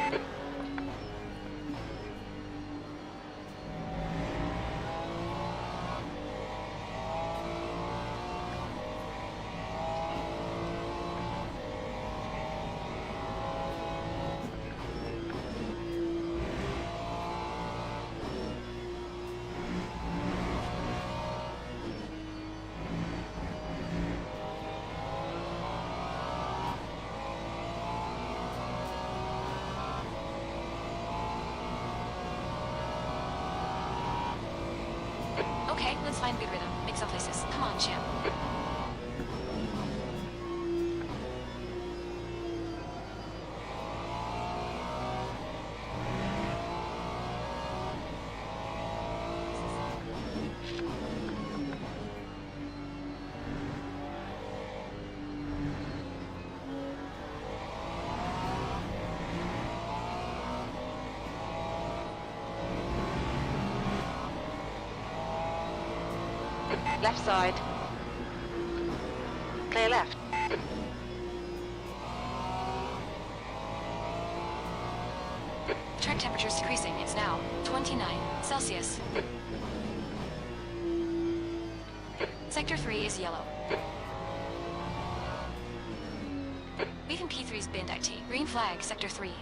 Okay, let's find good rhythm. Make some places. Come on, champ. Left side. Clear left. Track temperature is decreasing. It's now 29 Celsius. Sector 3 is yellow. We've in P3's binned IT. Green flag, Sector 3.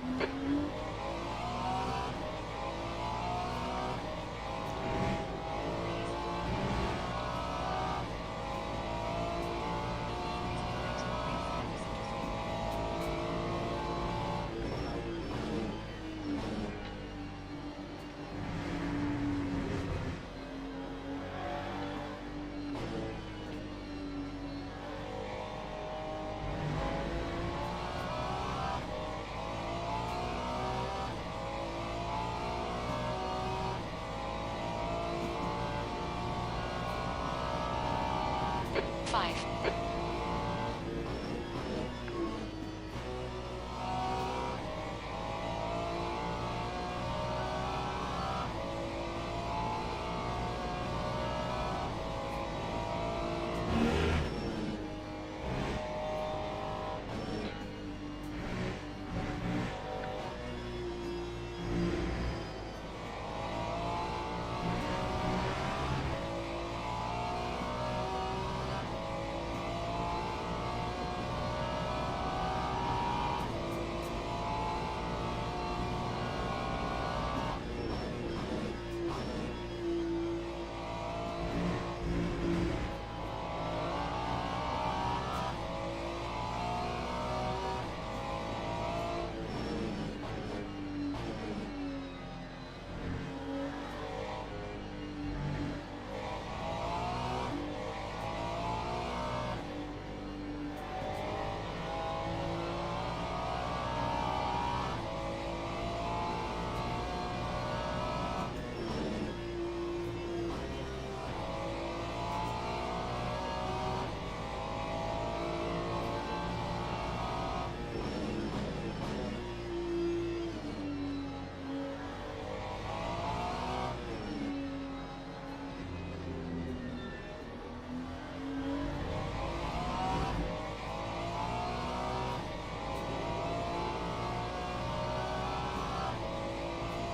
Five.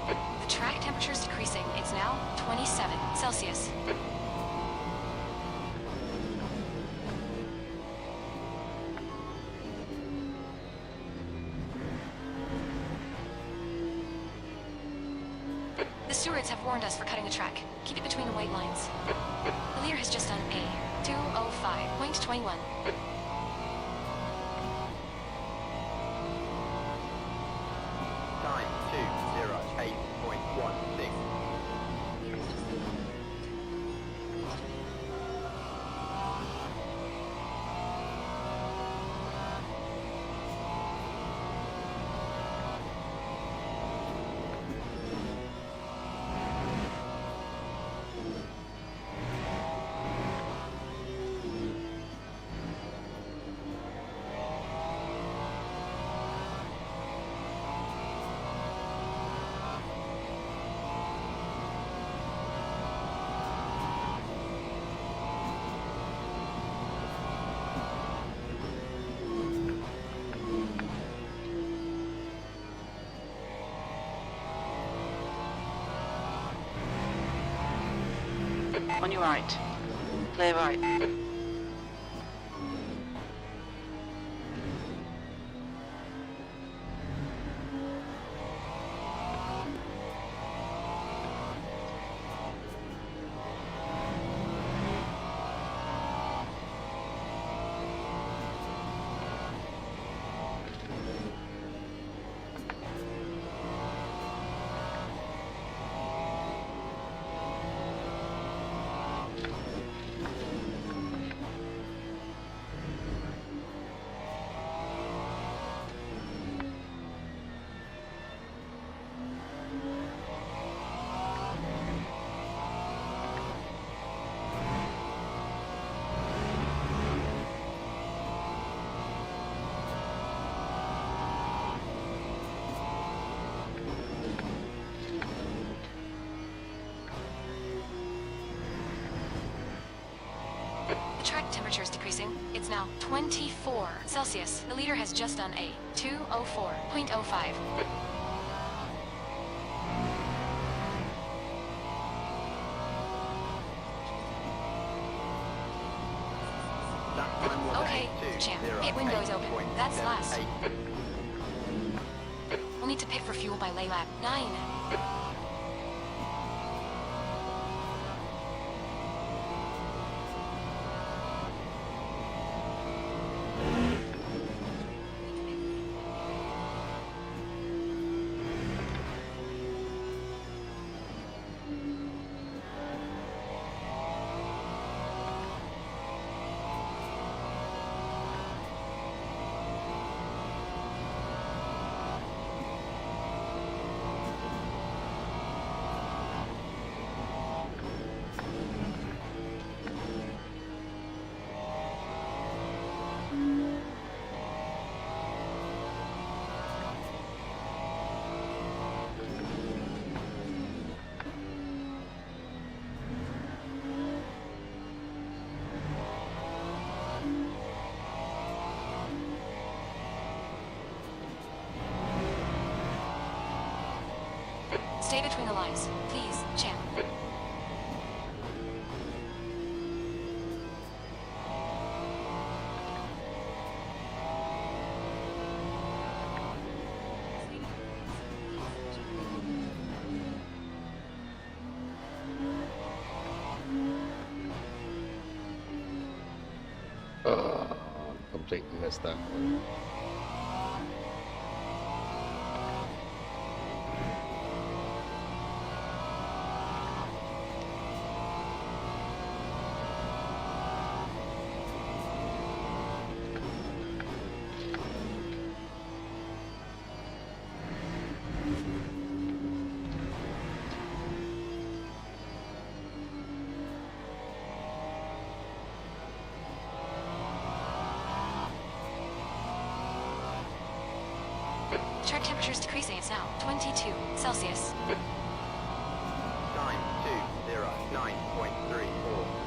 The track temperature is decreasing. It's now 27 Celsius. The stewards have warned us for cutting the track. Keep it between the white lines. The leader has just done a 2:05.21. Time 2:08.16. On your right. Clear right. The track temperature is decreasing. It's now 24 Celsius. The leader has just done a 204.05. That time was Okay, champ. Pit window is open. That's last. We'll need to pit for fuel by lay lap 9. Stay between the lines. Please, champ. Completely missed that one. Track temperature is decreasing. It's now 22 Celsius. Time 209.34.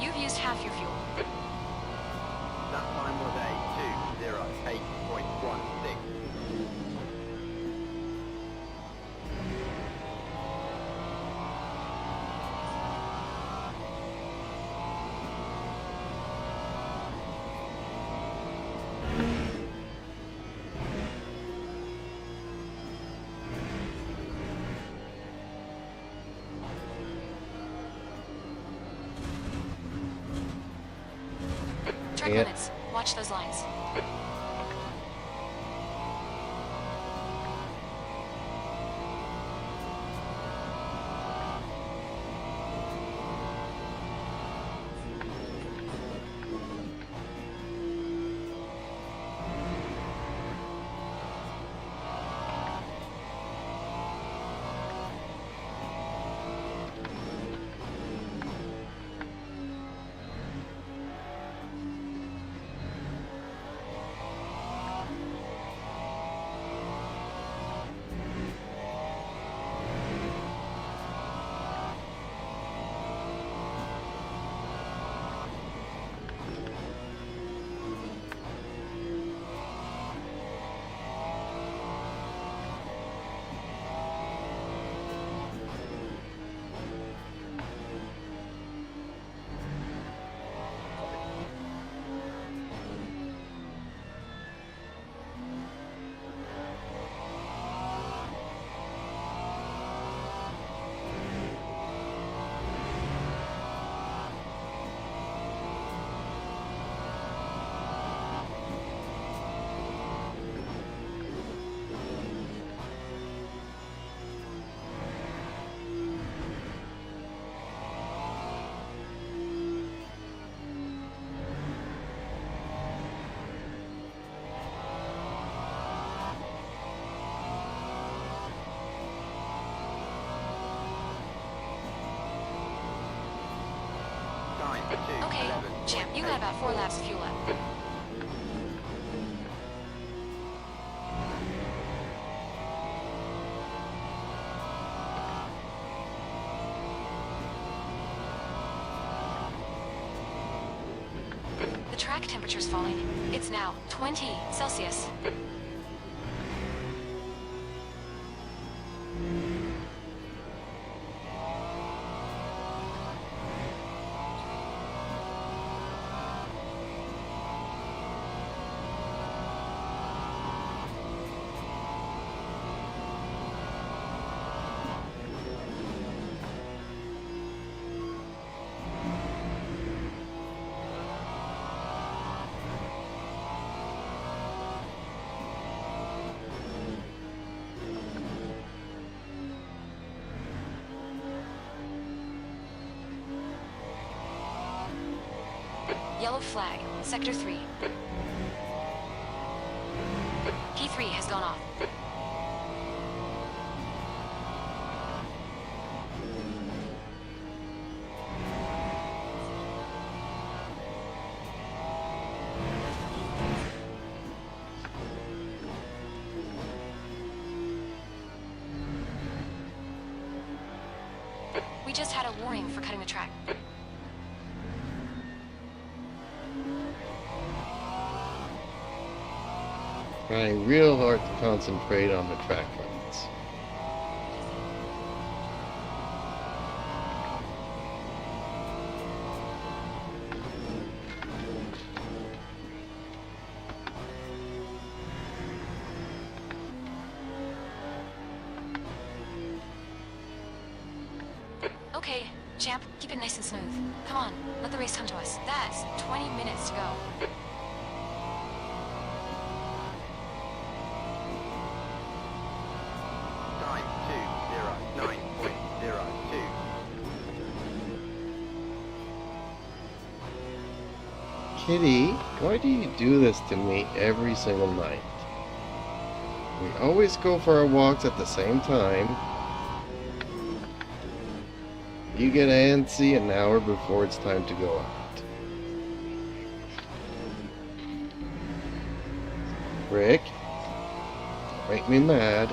You've used half your fuel. That time was a 208.16. Track Yeah. limits. Watch those lines. Time Okay, 2:11. Champ, you got about 4 laps of fuel left. The track temperature's falling. It's now 20 Celsius. Yellow flag, Sector 3. P3 has gone off. We just had a warning for cutting the track. Trying real hard to concentrate on the track limits. Okay, Champ, keep it nice and smooth. Come on, let the race come to us. That's 20 minutes to go. Time 2:09.02. Kitty, why do you do this to me every single night? We always go for our walks at the same time. You get antsy an hour before it's time to go out. Rick, don't make me mad.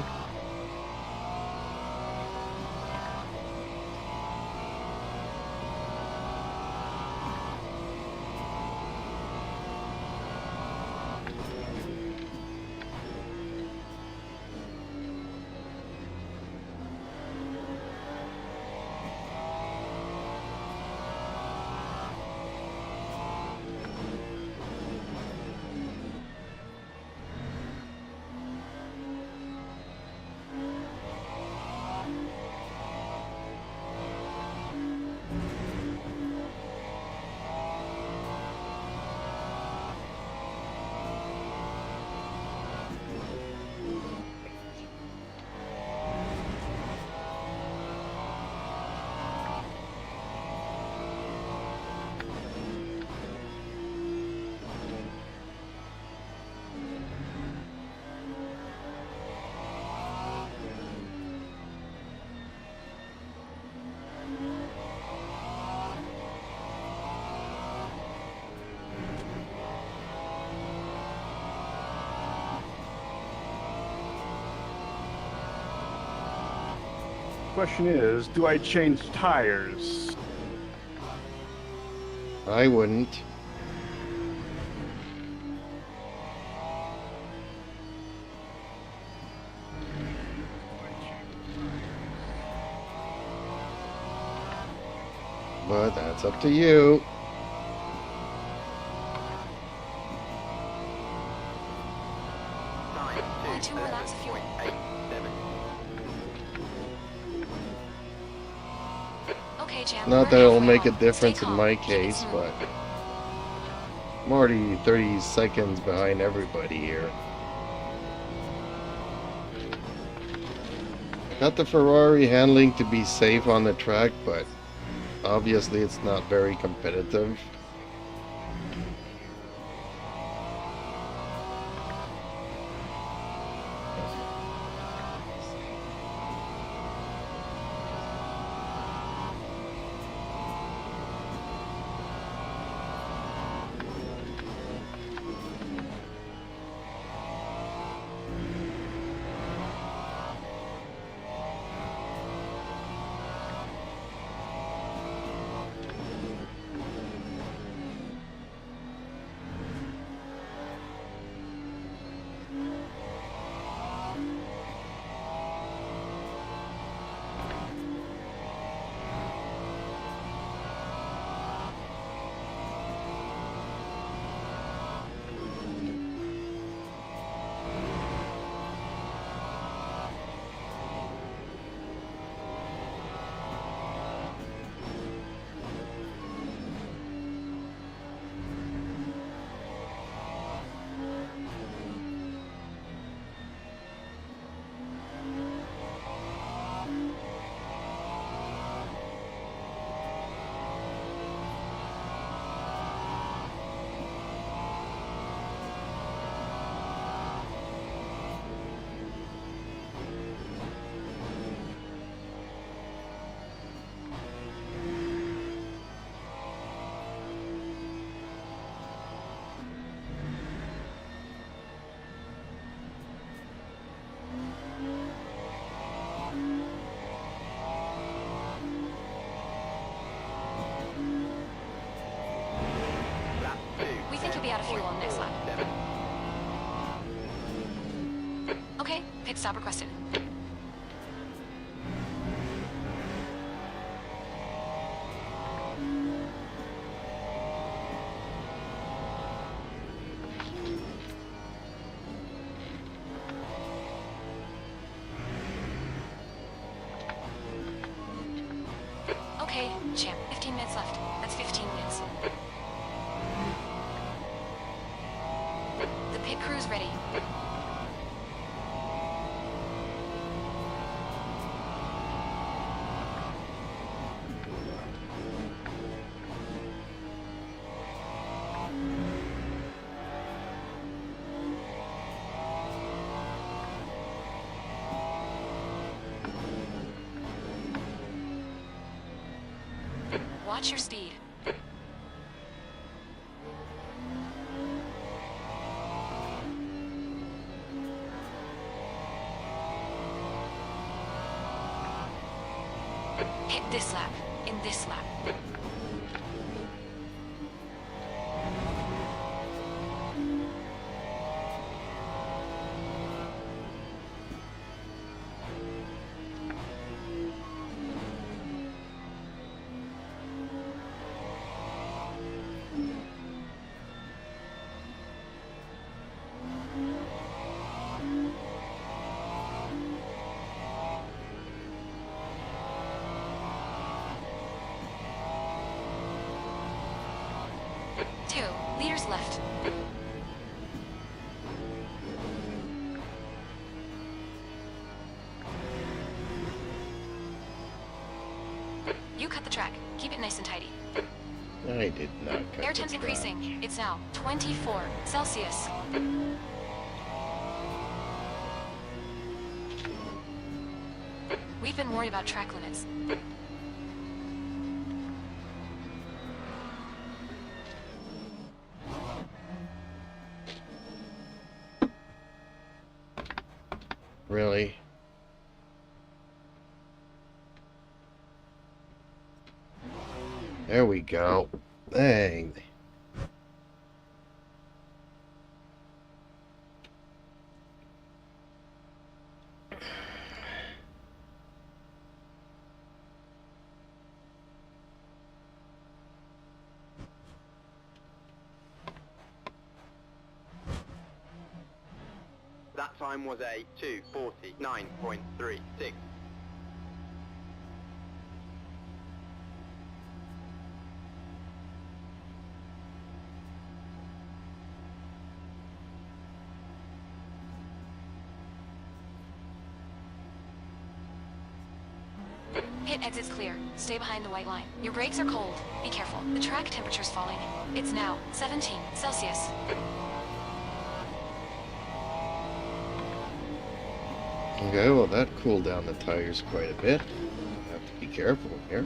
Question is, do I change tires? I wouldn't. But that's up to you. Time Only 2 more laps of fuel. 2:37.87. Okay, Jam. Not we're that it'll halfway make a home. difference Stay in calm. my Keep it case, smooth. but I'm already 30 seconds behind everybody here. Got the Ferrari handling to be safe on the track, but obviously it's not very competitive. Lap 2. We think you'll be out of fuel on the next lap. 7. Okay, pit stop requested. Okay, Champ. 15 minutes left. That's 15 minutes. The pit crew's ready. Watch your speed. Hit this lap. In this lap. Leaders left. You cut the track. Keep it nice and tidy. I did not cut Air the temps track. increasing. It's now 24 Celsius. We've been worried about track limits. Really? There we go. Dang. That time was a 2:49.36. Pit exit's clear. Stay behind the white line. Your brakes are cold. Be careful. The track temperature's falling. It's now 17 Celsius. Okay, well that cooled down the tires quite a bit. Have to be careful here.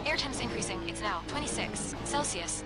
Air temp's increasing. It's now 26 Celsius.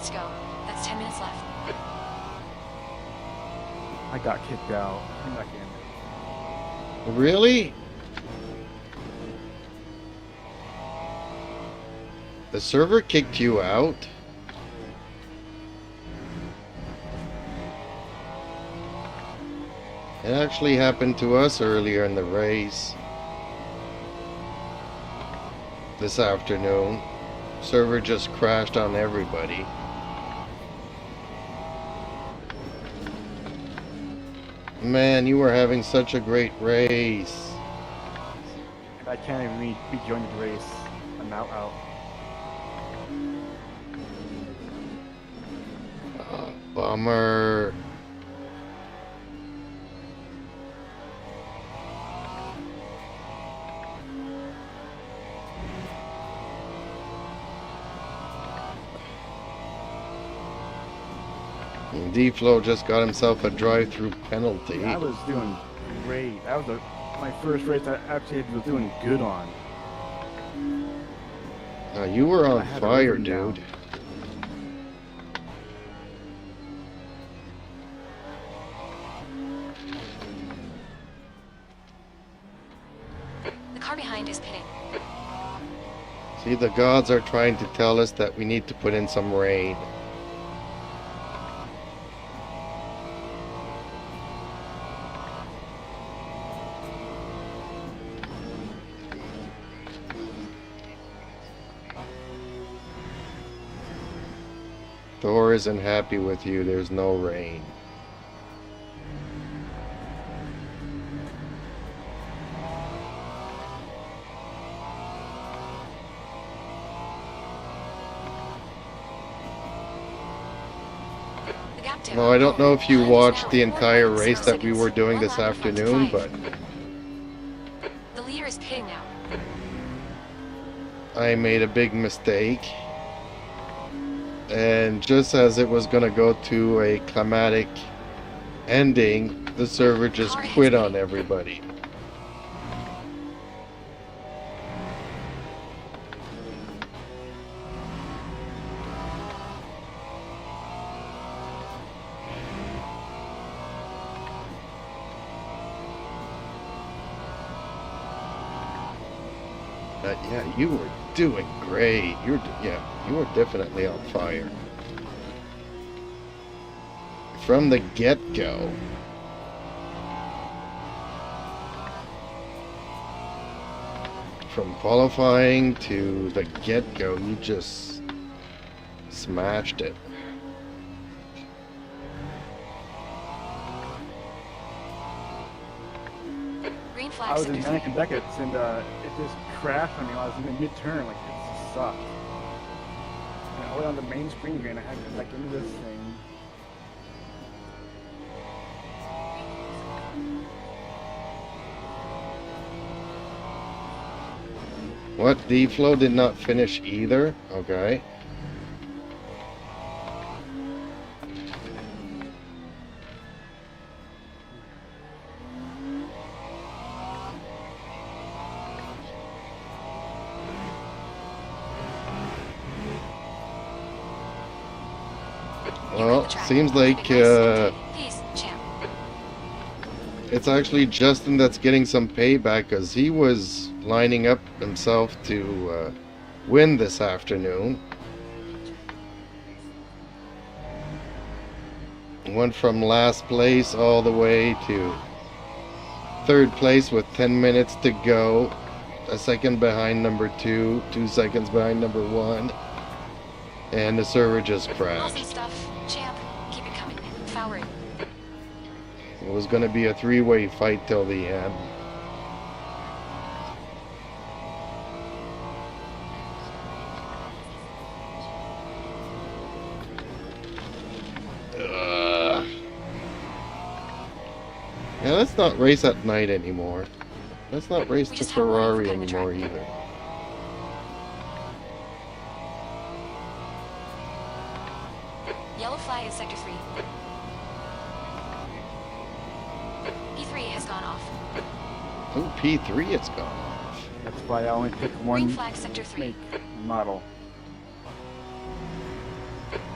To go. That's 10 minutes left. I got kicked out. I'm back in. Really? The server kicked you out? It actually happened to us earlier in the race. This afternoon. Server just crashed on everybody. Man, you were having such a great race. And I can't even rejoin the race. I'm now out. Bummer. D-Flow just got himself a drive-through penalty. I was doing great. That was my first race I actually was doing good on. You were I on had it fire, written down. dude. The car behind is pitting. See, the gods are trying to tell us that we need to put in some rain. Thor isn't happy with you, there's no rain. Gap down. Well, I don't know if you Time is watched now the entire 4.0 race that we seconds. were doing One this lap from front to afternoon, five. but The leader is pitting now. I made a big mistake. And just as it was gonna go to a climatic ending, the server just Car hits quit me. on everybody. But yeah, you were doing great. You were definitely on fire. From the get-go. From qualifying to the get-go, you just smashed it. Green I flag was in sector Manic 3. and Beckett's and it just crashed on me while I was in mid-turn. Like, it just sucked. And I went on the main screen again. I had to get back into this thing. What? D-Flow did not finish either? Okay. You Well, ran the track. seems Keep it like nice and tight. Peace, champ. it's actually Justin that's getting some payback because he was lining up himself to win this afternoon. Went from last place all the way to third place with 10 minutes to go. A second behind number 2, 2 seconds behind number 1. And the server just Awesome crashed. stuff, champ. Keep it coming. Foul ring. It was going to be a 3-way fight till the end. Ugh. Yeah, let's not race at night anymore. Let's not race We to just have one Ferrari cutting the track. anymore either. Yellow flag in sector 3. P3 has gone off. Oh, P3 it's gone off. That's why I only pick Green one flag sector 3. make model.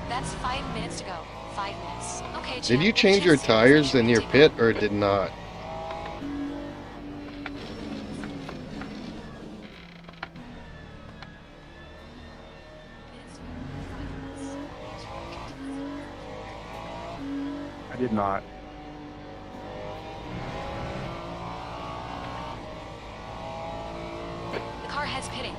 That's 5 minutes to go. 5 minutes. Okay, champ. Did you we'll change your just make tires sure in we your take pit or did not? I did not. The car heads pitting.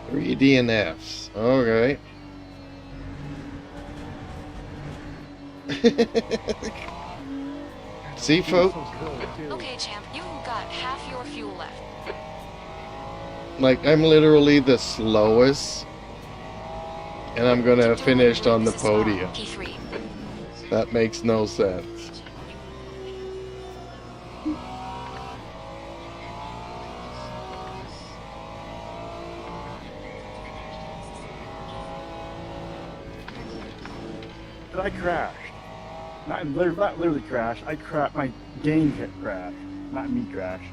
Three DNFs. Okay. See, folks? Okay, champ. You've got half your fuel left. Like, I'm literally the slowest. And I'm gonna have Keep doing finished what you're on the doing. This is small. podium. P3. That makes no sense. But I crashed. Not literally crashed. I crashed. My game kept crash. Not me crash.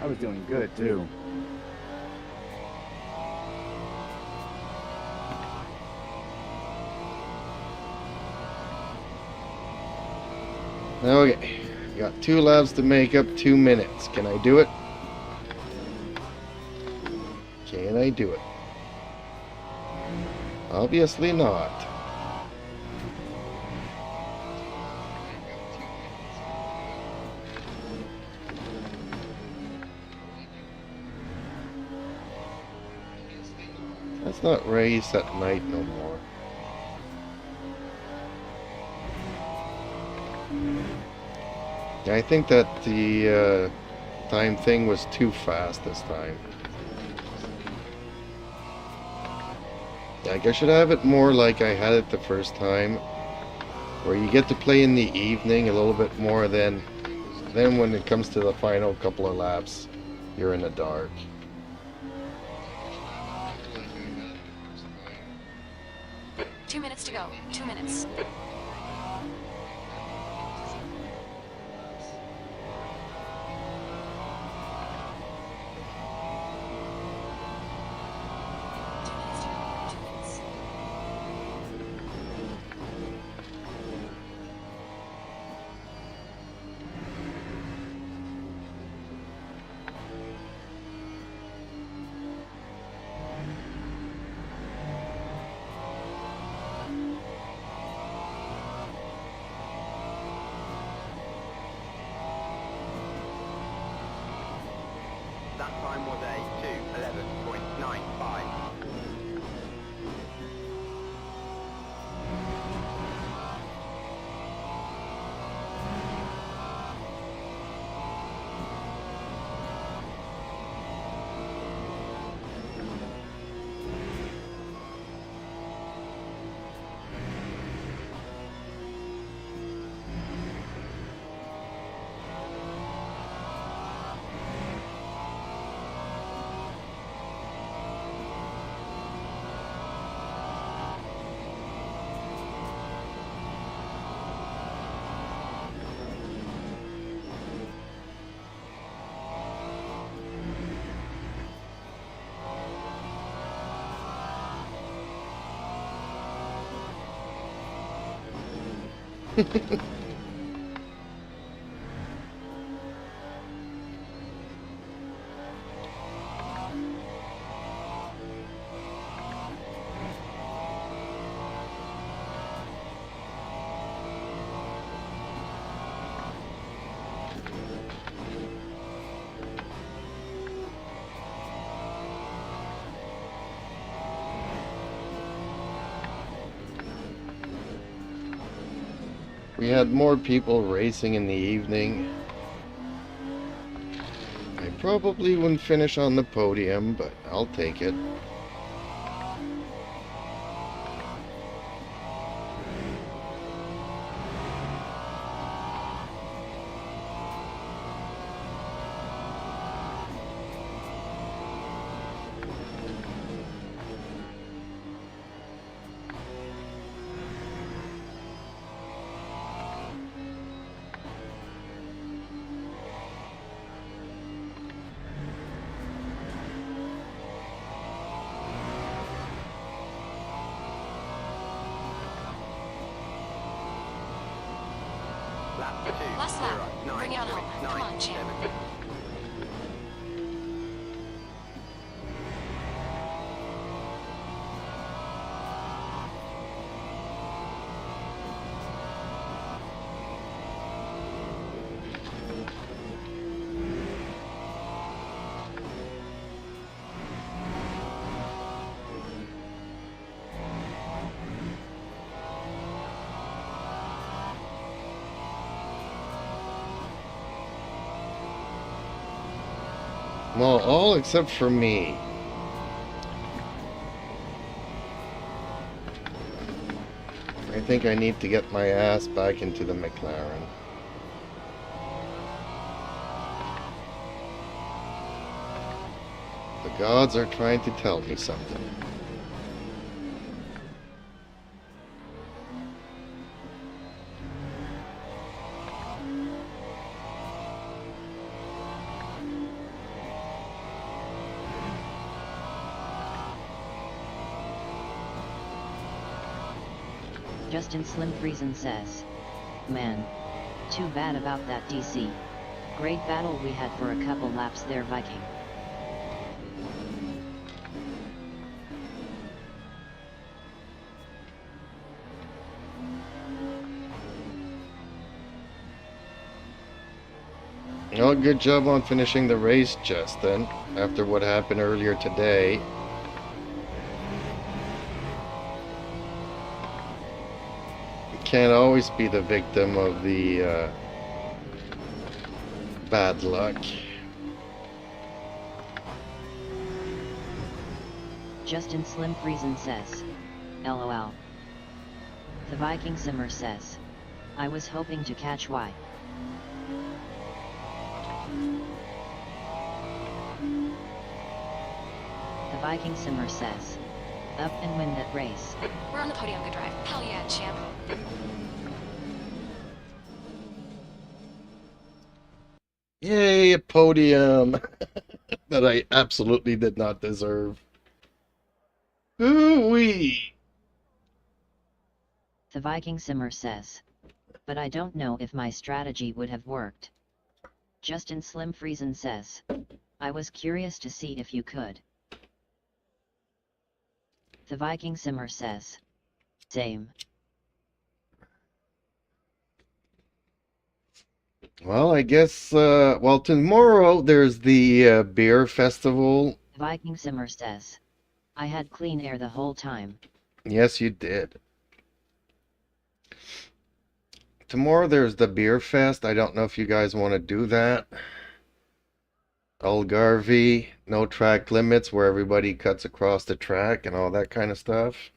I was doing good too. Okay, got 2 laps to make up 2 minutes. Can I do it? Can I do it? Obviously not. Let's not race at night no more. I think that the time thing was too fast this time. Like, I should have it more like I had it the first time, where you get to play in the evening a little bit more then when it comes to the final couple of laps, you're in the dark. Two minutes to go. 2 minutes. That time was a 2:11.95. We had more people racing in the evening. I probably wouldn't finish on the podium, but I'll take it. Lap 2. Last lap. Bring it on home. Come on, champ. 9.97. Well, all except for me. I think I need to get my ass back into the McLaren. The gods are trying to tell me something. Justin Slim Friesen says, "Man, too bad about that DC. Great battle we had for a couple laps there, Viking. Oh, good job on finishing the race, Justin, after what happened earlier today. You can't always be the victim of the bad luck. Justin Slim Friesen says, LOL. The Viking Simmer says, I was hoping to catch Y. The Viking Simmer says, up and win that race. We're on the podium, good drive. Hell yeah, champ. Yay, a podium that I absolutely did not deserve. Ooh-wee. The Viking Simmer says, but I don't know if my strategy would have worked. Justin Slim Friesen says, I was curious to see if you could. The Viking Simmer says, same. Well, I guess, well, tomorrow there's the beer festival. The Viking Simmer says, I had clean air the whole time. Yes, you did. Tomorrow there's the beer fest. I don't know if you guys want to do that. Algarve, no track limits, where everybody cuts across the track and all that kind of stuff.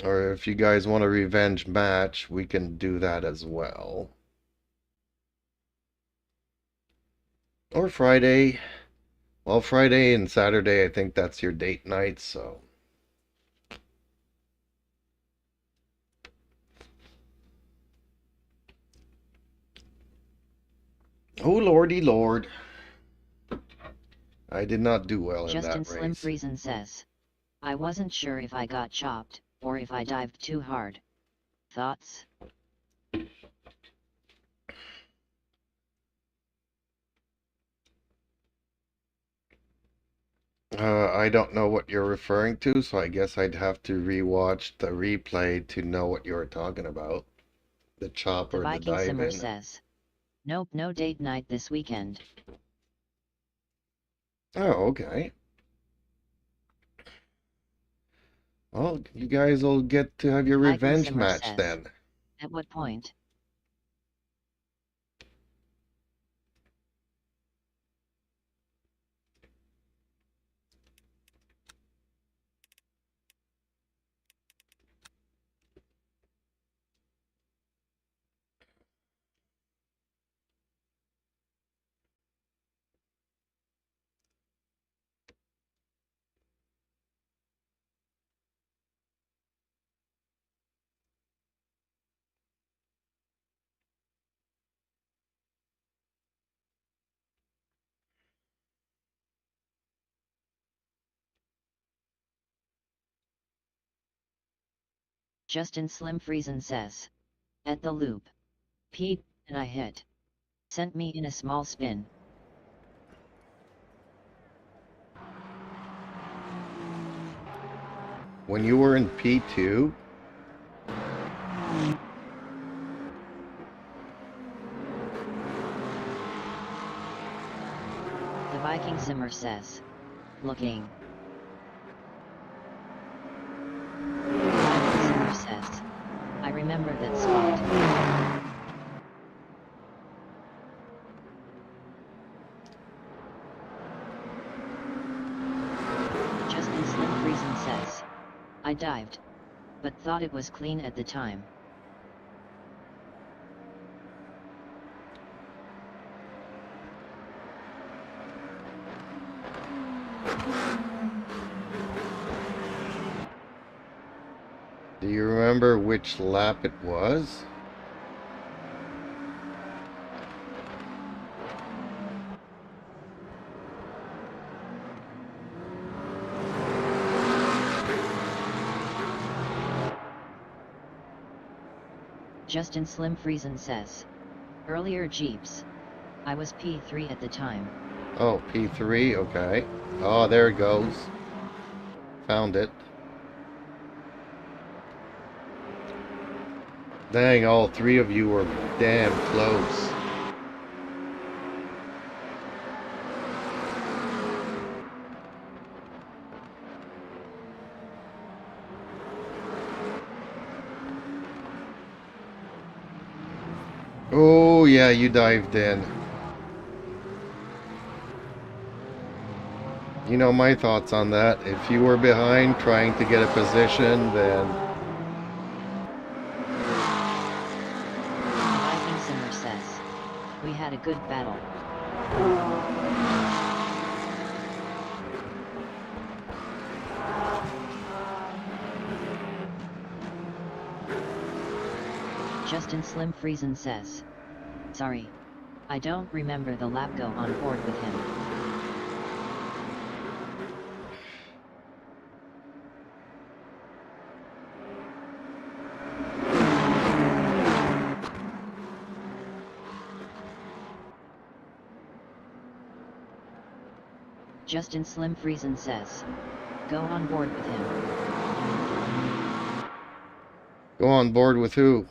Or if you guys want a revenge match, we can do that as well. Or Friday. Well, Friday and Saturday, I think that's your date night, so. Oh, lordy lord. I did not do well in Justin that Slim race. Friesen says, I wasn't sure if I got chopped, or if I dived too hard. Thoughts? I don't know what you're referring to, so I guess I'd have to rewatch the replay to know what you're talking about. The chop The or the Viking Simmer dive in. says, nope, no date night this weekend. Oh, okay. Well, you guys will get to have your Viking revenge Simmer match says, then. at what point? Justin Slim Friesen says, at the loop. Pete, and I hit. Sent me in a small spin. When you were in P2, The Viking Simmer says, looking. The Viking Simmer says, I remember that spot. Justin Slim Friesen says, I dived, but thought it was clean at the time. do you remember which lap it was? Justin Slim Friesen says. Earlier Jeeps. I was P3 at the time. Oh, P3, okay. Oh, there it goes. Found it. Dang, all three of you were damn close. Oh, yeah, you dived in. You know my thoughts on that. If you were behind trying to get a position, then... Viking Simmer says. We had a good battle. Justin Slim Friesen says. Sorry. I don't remember the lap go on board with him. Justin Slim Friesen says. Go on board with him. Go on board with who?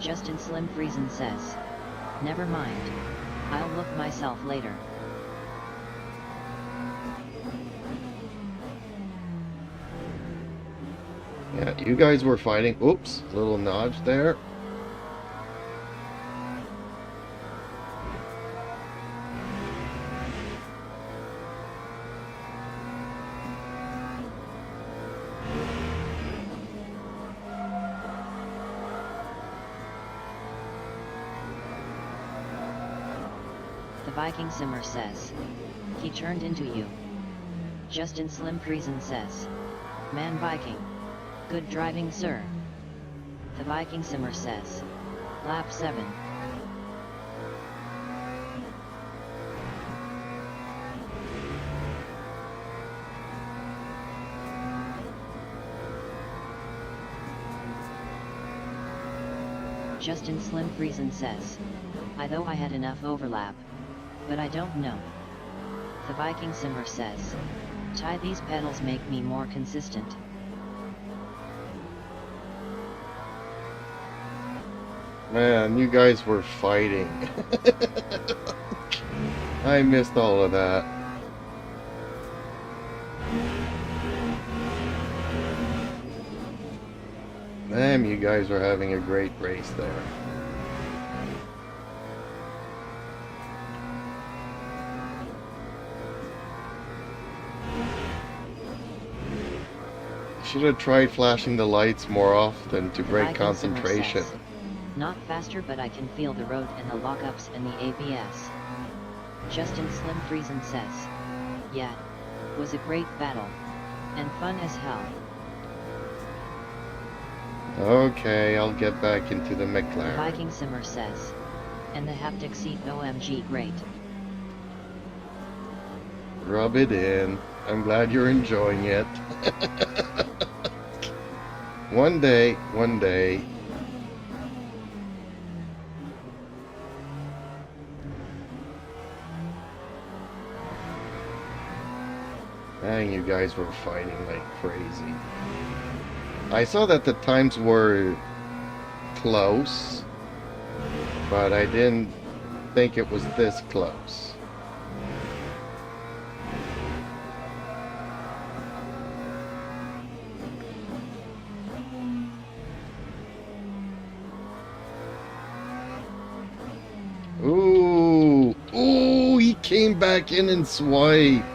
Justin Slim Friesen says. Never mind. I'll look myself later. Yeah, you guys were fighting. Oops, little nudge there. The Viking Simmer says. He turned into you. Justin Slim Friesen says. Man Viking. Good driving, sir. The Viking Simmer says. Lap 7. Justin Slim Friesen says. I though I had enough overlap. But I don't know. The Viking Simmer says. Tie these pedals make me more consistent. Man, you guys were fighting. I missed all of that. Damn, you guys were having a great race there. Should have tried flashing the lights more often to break Viking Simmer concentration. says, not faster, but I can feel the road and the lockups and the ABS. Justin Slim Friesen says. Yeah. Was a great battle. And fun as hell. Okay, I'll get back into the The McLaren. Viking Simmer says. And the haptic seat OMG great. Rub it in. I'm glad you're enjoying it. One day, one day. Dang, you guys were fighting like crazy. I saw that the times were close, but I didn't think it was this close. Ooh, ooh, he came back in and swiped.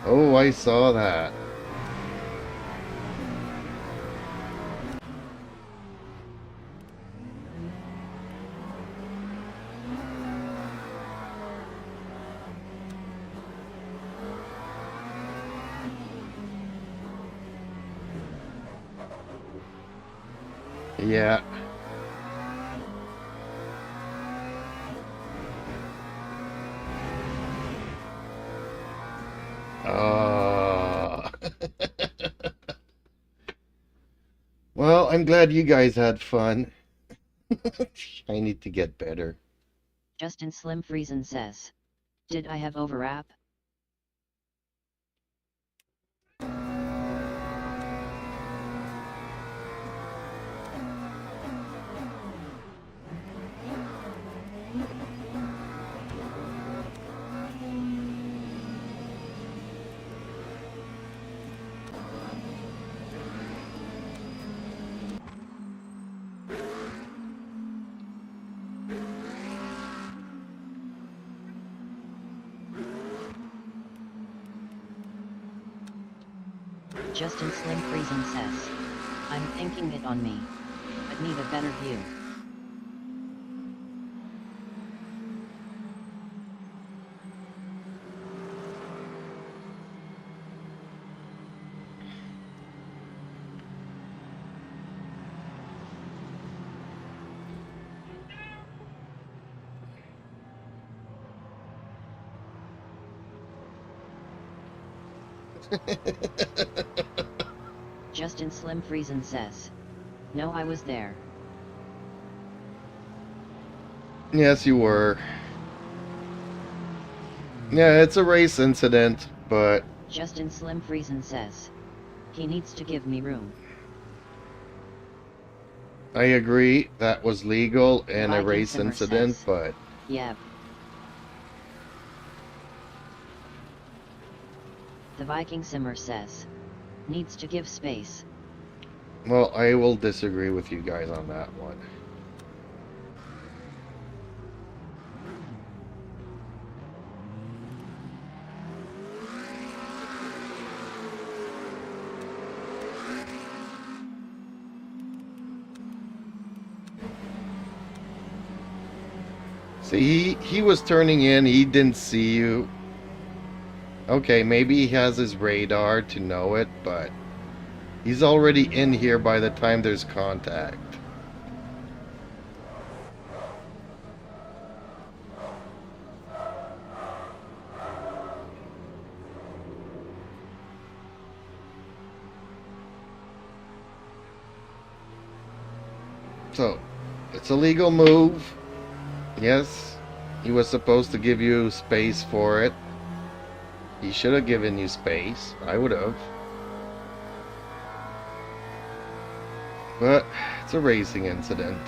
Oh, I saw that. Yeah. Well, I'm glad you guys had fun. I need to get better. Justin Slim Friesen says. Did I have overwrap? Justin Slim Friesen says. I'm thinking it on me. But need a better view. Justin Slim Friesen says. No, I was there. Yes, you were. Yeah, it's a race incident, but Justin Slim Friesen says. He needs to give me room. I agree that was legal and a Viking race Simmer incident, says. but Yeah. The Viking Simmer says. Needs to give space. well, I will disagree with you guys on that one. See, he was turning in, he didn't see you. Okay, maybe he has his radar to know it, but he's already in here by the time there's contact. So, it's a legal move. Yes, he was supposed to give you space for it. He should have given you space. I would have. But it's a racing incident.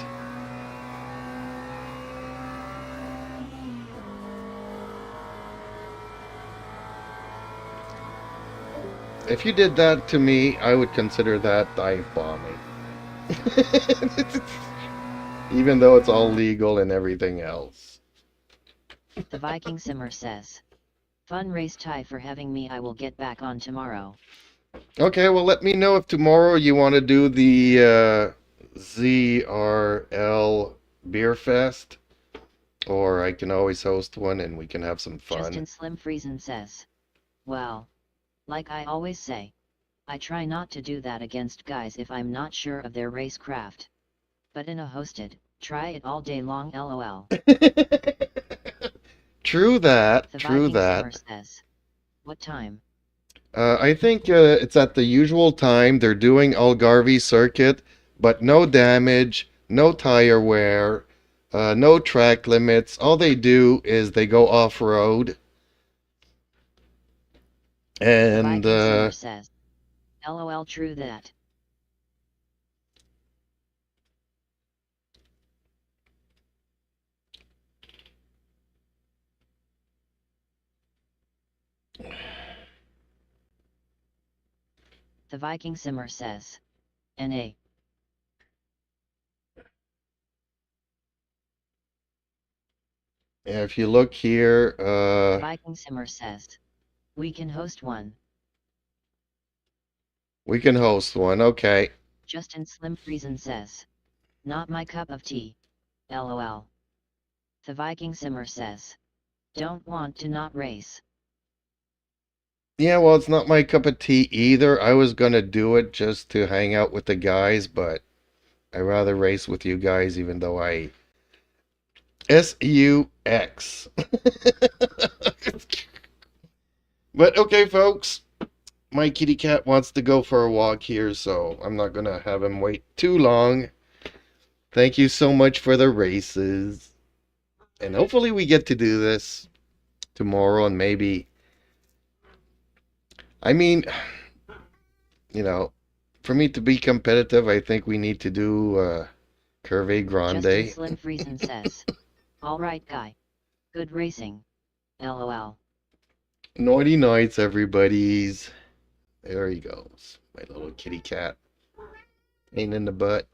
If you did that to me, I would consider that dive bombing. Even though it's all legal and everything else. The Viking Simmer says. Fun race tie for having me. I will get back on tomorrow. Okay, well, let me know if tomorrow you want to do the ZRL Beer Fest, or I can always host one and we can have some fun. Justin Slim Friesen says. Well, like I always say, I try not to do that against guys if I'm not sure of their racecraft. But in a hosted, try it all day long, lol. True that, The true Viking that. Simmer says. What time? I think it's at the usual time. They're doing Algarve circuit, but no damage, no tire wear, no track limits. All they do is they go off-road. The And Viking Simmer says. LOL, true that. The Viking Simmer says. NA. if you look here, The Viking Simmer says. We can host one. we can host one. Okay. Justin Slim Friesen says. Not my cup of tea. LOL. The Viking Simmer says. Don't want to not race. Yeah, well, it's not my cup of tea either. I was gonna do it just to hang out with the guys, but I rather race with you guys, even though I SUX. But okay, folks, my kitty cat wants to go for a walk here, so I'm not gonna have him wait too long. Thank you so much for the races. And hopefully we get to do this tomorrow and maybe... I mean, you know, for me to be competitive, I think we need to do Curve Grande. Justin Slim Friesen says, alright guy. Good racing. LOL. Naughty nights, everybody's. There he goes. My little kitty cat. Pain in the butt.